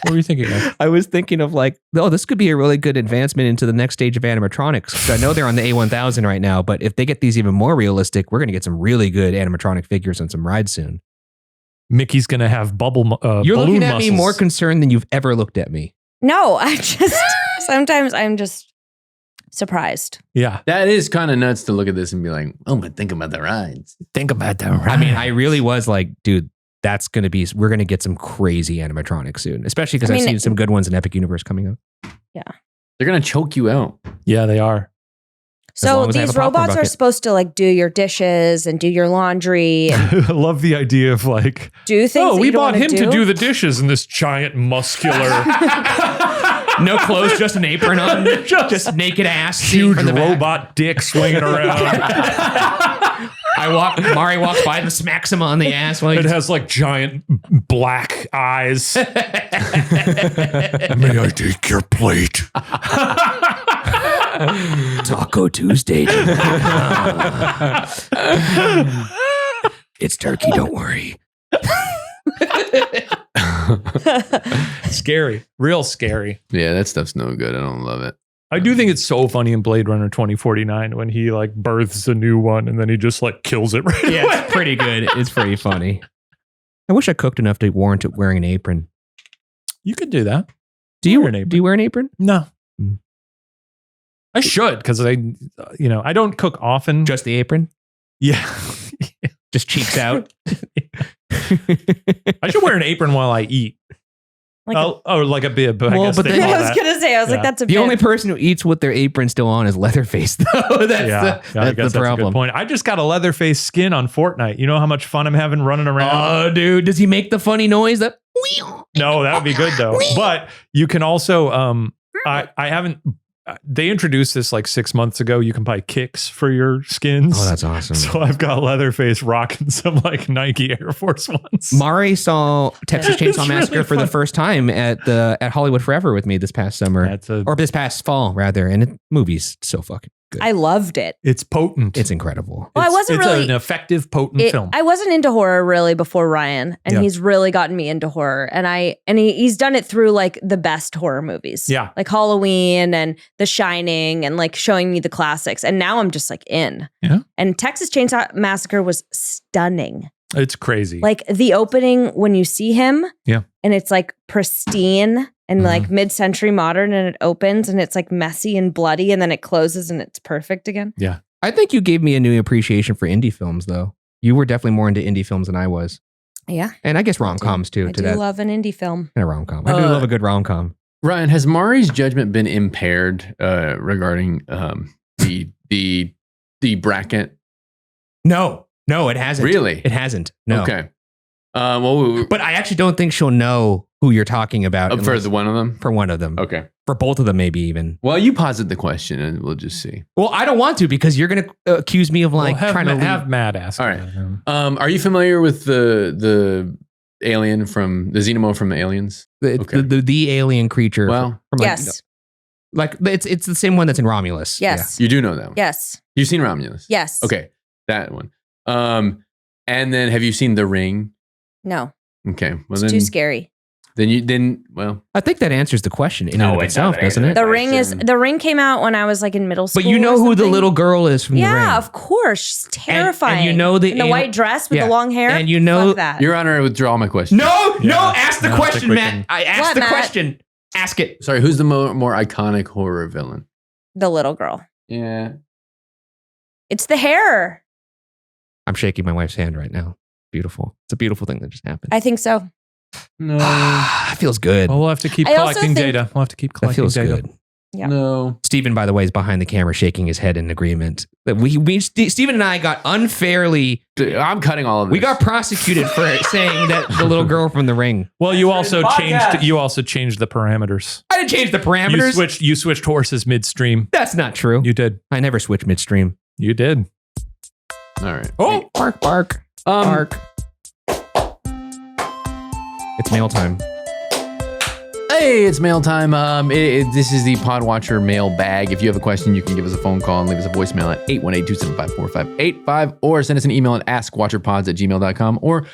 What were you thinking of? I was thinking of like, oh, this could be a really good advancement into the next stage of animatronics. So I know they're on the A1000 right now, but if they get these even more realistic, we're going to get some really good animatronic figures on some rides soon. Mickey's gonna have You're balloon looking at muscles. me more concerned than you've ever looked at me. No, I just sometimes I'm just surprised. Yeah. That is kind of nuts to look at this and be like, oh, but think about the rides. Think about that. I mean, I really was like, dude, we're going to get some crazy animatronics soon, especially because I I've mean, seen some good ones in Epic Universe coming up. They're gonna choke you out. Yeah, they are. So long as I have these a popcorn robots are bucket. supposed to like do your dishes and do your laundry and I love the idea of like, do things. oh, that we you don't bought wanna him to do the dishes in this giant muscular, No clothes, just an apron on, just naked ass, huge from the back. robot dick swinging around. Mari walks by and smacks him on the ass. While It he's, has like giant black eyes. May I take your plate? Taco Tuesday. It's turkey, don't worry. Scary, real scary. Yeah, that stuff's no good. I don't love it. I do think it's so funny in Blade Runner 2049 when he like births a new one and then he just like kills it right Yeah, away. it's pretty good. It's pretty funny. I wish I cooked enough to warrant it wearing an apron. You could do that. Do you Wear an apron. Do you wear an apron? No. Mm. I should because I don't cook often. Just the apron? Yeah. Just cheeks out? I should wear an apron while I eat. like a bib. I guess but they then- call I was that. gonna say, like, that's a The bit. only person who eats with their apron still on is Leatherface, though. That's I guess the that's a problem. good point. I just got a Leatherface skin on Fortnite. You know how much fun I'm having running around? Oh, dude, does he make the funny noise? That No, that would be good though. But you can also, I haven't. They introduced this like 6 months ago. You can buy kicks for your skins. Oh, that's awesome. So I've got Leatherface rocking some like Nike Air Force Ones. Mari saw Texas It's Chainsaw really Massacre for the fun. first time at Hollywood Forever with me this past summer, or this past fall rather. And the movie's so fucking good. I loved it. It's potent. It's incredible. Well, I wasn't it's really- an effective, potent film. I wasn't into horror really before Ryan, and Yeah. he's really gotten me into horror. And he's done it through like the best horror movies. Yeah. Like Halloween and The Shining and like showing me the classics. And now I'm just like in. Yeah. And Texas Chainsaw Massacre was stunning. It's crazy. Like the opening when you see him. Yeah. And it's like pristine and like mid-century modern, and it opens and it's like messy and bloody, and then it closes and it's perfect again. Yeah. I think you gave me a new appreciation for indie films, though. You were definitely more into indie films than I was. Yeah. And I guess rom-coms, too. I to do that. love an indie film. And a rom-com. I do love a good rom-com. Ryan, has Mari's judgment been impaired regarding the bracket? No, it hasn't. Really? It hasn't. No. Okay. Well, But I actually don't think she'll know who you're talking about. for unless- the one of them. For one of them. Okay. For both of them, maybe even. Well, you posit the question, and we'll just see. Well, I don't want to because you're going to accuse me of like Well, trying to have Matt ask. All right. him. Are you familiar with the alien from the Xenomorph from the Aliens? Okay. the alien creature. Well, from Yes. like it's the same one that's in Romulus. Yes. you do know that one. Yes. You've seen Romulus. Yes. Okay, that one. And then have you seen The Ring? No. Okay. Well, It's then too scary. Well, I think that answers the question in No, and of it itself, doesn't doesn't it? answer The Ring came out when I was like in middle school. But you know or who the something. little girl is from The Ring. Yeah, of course. She's terrifying. and you know the In the al- white dress with Yeah. the long hair. And you know- Fuck that. Your Honor, I withdraw my question. No, Yeah. ask the No, I question, think we Matt. can- I asked What, the Matt? question. Ask it. Sorry, who's the more iconic horror villain? The little girl. Yeah. It's the hair. I'm shaking my wife's hand right now. Beautiful. It's a beautiful thing that just happened. I think so. No. It feels good. Well, we'll have to keep I also collecting think- data. We'll have to keep That collecting feels data. good. Yeah. No. Stephen, by the way, is behind the camera shaking his head in agreement. That Stephen and I got unfairly, I'm cutting all of this. we got prosecuted for saying that the little girl from The Ring. Well, you also podcast. changed the parameters. I didn't change the parameters. You switched horses midstream. That's not true. You did. I never switch midstream. You did. All right. Oh, bark. Bark. It's mail time. Hey, it's mail time. This is the Podwatcher mail bag. If you have a question, you can give us a phone call and leave us a voicemail at 818-275-4585 or send us an email at AskWatcherPods@gmail.com or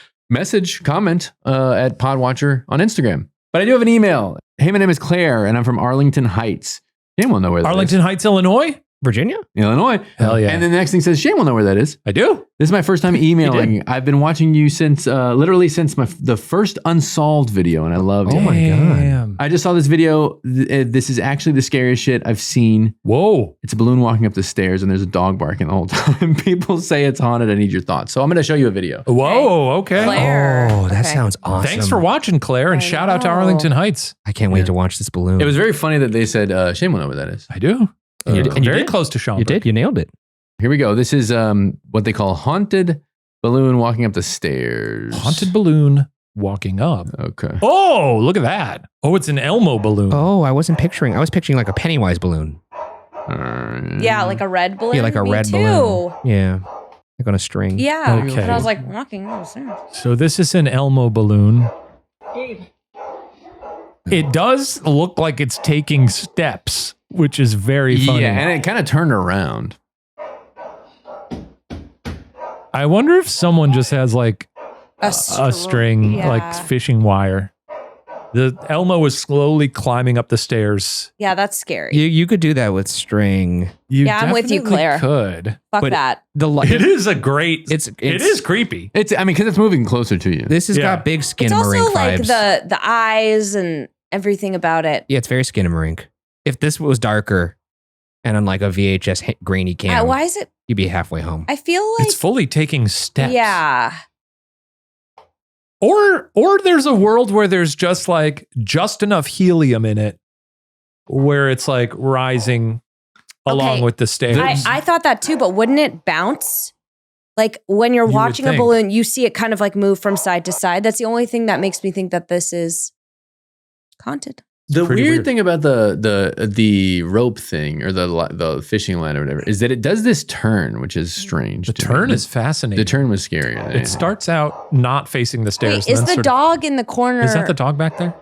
comment at Podwatcher on Instagram. But I do have an email. Hey, my name is Claire and I'm from Arlington Heights. Shane will know where that Arlington Heights, Illinois? Virginia? is. Illinois. Hell yeah. And then the next thing says, Shane will know where that is. I do. This is my first time emailing. I've been watching you since, literally since the first Unsolved video, and I loved it. Oh my God. Damn. I just saw this video. This is actually the scariest shit I've seen. Whoa. It's a balloon walking up the stairs, and there's a dog barking the whole time. People say it's haunted. I need your thoughts. So I'm going to show you a video. Whoa. Okay. Claire. Oh, that Okay. sounds awesome. Thanks for watching, Claire, and I shout out to know. Arlington Heights. I can't wait to watch this balloon. It was very funny that they said, Shane will know where that is. I do. And you did- and you very did? close to Sean. You did. You nailed it. Here we go. This is what they call haunted balloon walking up the stairs. Haunted balloon walking up. Okay. Oh, look at that. Oh, it's an Elmo balloon. Oh, I was picturing like a Pennywise balloon. Yeah, like a red balloon. Yeah, like a Me red too. balloon. Yeah. Like on a string. Yeah. Okay. And I was like walking. Oh, sorry. So this is an Elmo balloon. It does look like it's taking steps, which is very funny. Yeah, and it kind of turned around. I wonder if someone just has like a string, Yeah. like fishing wire. The Elmo is slowly climbing up the stairs. Yeah, that's scary. You could do that with string. You Yeah, I'm with you, definitely Claire. Could. Fuck but- that. The It is a great. It's it is creepy. It's, I mean, because it's moving closer to you. This has Yeah. got big It's Skinamarink also like vibes. the eyes and everything about it. Yeah, it's very Skinamarink. If this was darker and on like a VHS grainy cam, Why is it? you'd be halfway home. I feel like It's fully taking steps. yeah. Or there's a world where there's just enough helium in it where it's like rising along with the stairs. I thought that too, but wouldn't it bounce? Like when you're watching a balloon, you see it kind of like move from side to side. That's the only thing that makes me think that this is haunted. The weird thing about the rope thing or the fishing line or whatever is that it does this turn, which is strange. The turn is fascinating. The turn was scary. It starts out not facing the stairs. Wait, is the dog in the corner? Is that the dog back there?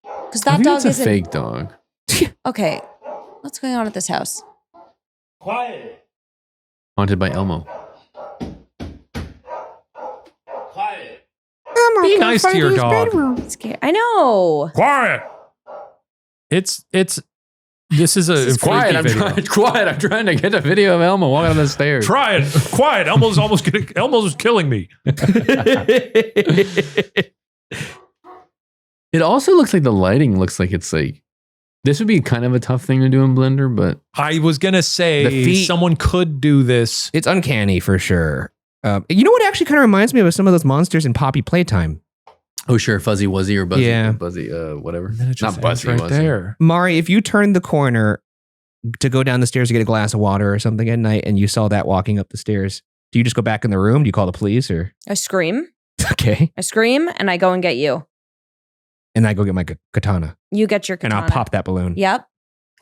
Because that dog is a fake dog. Okay, what's going on at this house? Quiet. Haunted by Elmo. Quiet. Be nice to your dog. I know. Quiet. This is a quiet. I'm trying to get a video of Elmo walking on the stairs. Try it. Quiet. Elmo's killing me. It also looks like the lighting looks like it's like this would be kind of a tough thing to do in Blender, but I was gonna say someone could do this. It's uncanny for sure. You know what actually kind of reminds me of some of those monsters in Poppy Playtime? Oh, sure. Fuzzy Wuzzy or Buzzy. Yeah. Buzzy, whatever. Not Buzzy right there. Mari, if you turned the corner to go down the stairs to get a glass of water or something at night and you saw that walking up the stairs, do you just go back in the room? Do you call the police or? I scream. Okay. I scream and I go and get you. And I go get my katana. You get your katana. And I'll pop that balloon. Yep.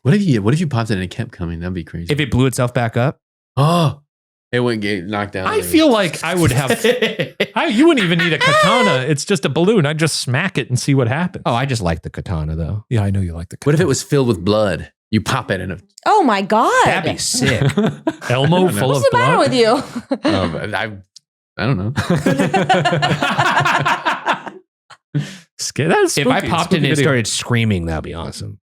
What if you popped it and it kept coming? That'd be crazy. If it blew itself back up? Oh. It wouldn't get knocked down. I feel like I would have. You wouldn't even need a katana. It's just a balloon. I'd just smack it and see what happens. Oh, I just like the katana though. Yeah, I know you like the katana. What if it was filled with blood? You pop it in a. Oh my God. That'd be sick. Elmo full of blood. What's the matter with you? I don't know. That's if I popped it and it started screaming, that'd be awesome.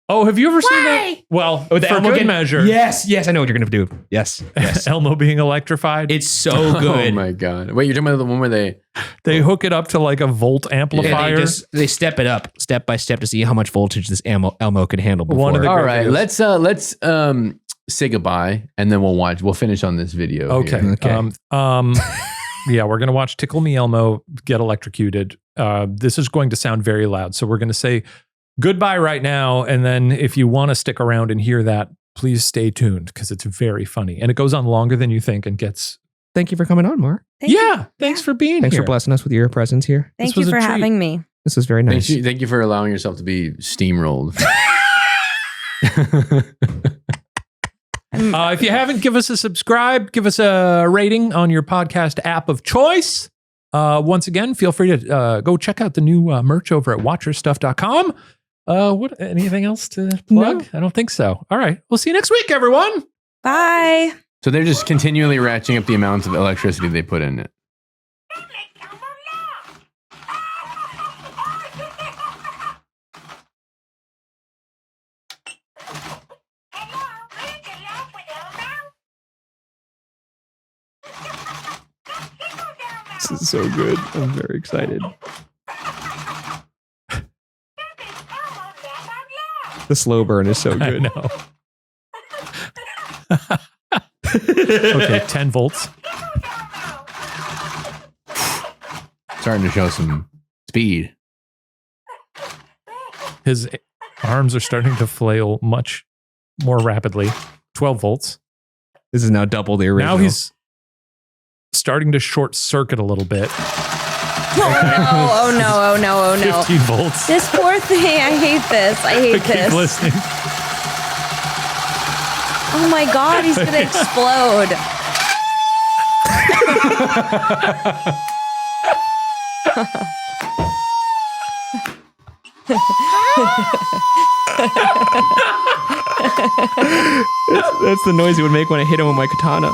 Oh, have you ever seen that? Well, for Elmo good measure. Yes, I know what you're going to do. Yes. Elmo being electrified. It's so good. Oh my God. Wait, you're talking about the one where they hook it up to like a volt amplifier? Yeah, they step it up step by step to see how much voltage this Elmo could handle before. All right, let's say goodbye and then we'll finish on this video. Okay. Here. Yeah, we're going to watch Tickle Me Elmo get electrocuted. This is going to sound very loud. So we're going to say goodbye right now. And then if you want to stick around and hear that, please stay tuned because it's very funny. And it goes on longer than you think and gets... Thank you for coming on, Mark. Thanks for being here. Thanks for blessing us with your presence here. Thank you for having me. This was very nice. Thank you for allowing yourself to be steamrolled. If you haven't, give us a subscribe, give us a rating on your podcast app of choice. Once again, feel free to go check out the new merch over at watcherstuff.com. Anything else to plug? No. I don't think so. All right. We'll see you next week, everyone. Bye. So they're just continually ratcheting up the amount of electricity they put in it. This is so good. I'm very excited. The slow burn is so good. I know. Okay, 10 volts. Starting to show some speed. His arms are starting to flail much more rapidly. 12 volts. This is now double the original. Now he's starting to short circuit a little bit. Oh no. 15 volts. This poor thing. I hate this. Keep listening. Oh my God, he's gonna explode. That's the noise he would make when I hit him with my katana.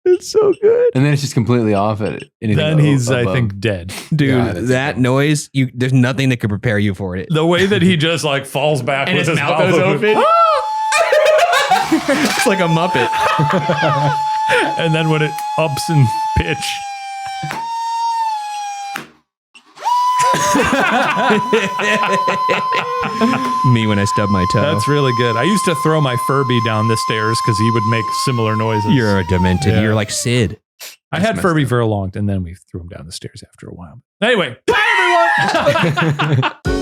It's so good. And then it's just completely off at it. Then he's, I think, dead. Dude, that noise, there's nothing that could prepare you for it. The way that he just like falls back and with his mouth goes open. It's like a Muppet. And then when it ups in pitch. Me when I stub my toe. That's really good. I used to throw my Furby down the stairs because he would make similar noises. You're a demented. Yeah. You're like Sid. I had Furby for a long time, and then we threw him down the stairs after a while. Anyway, bye everyone.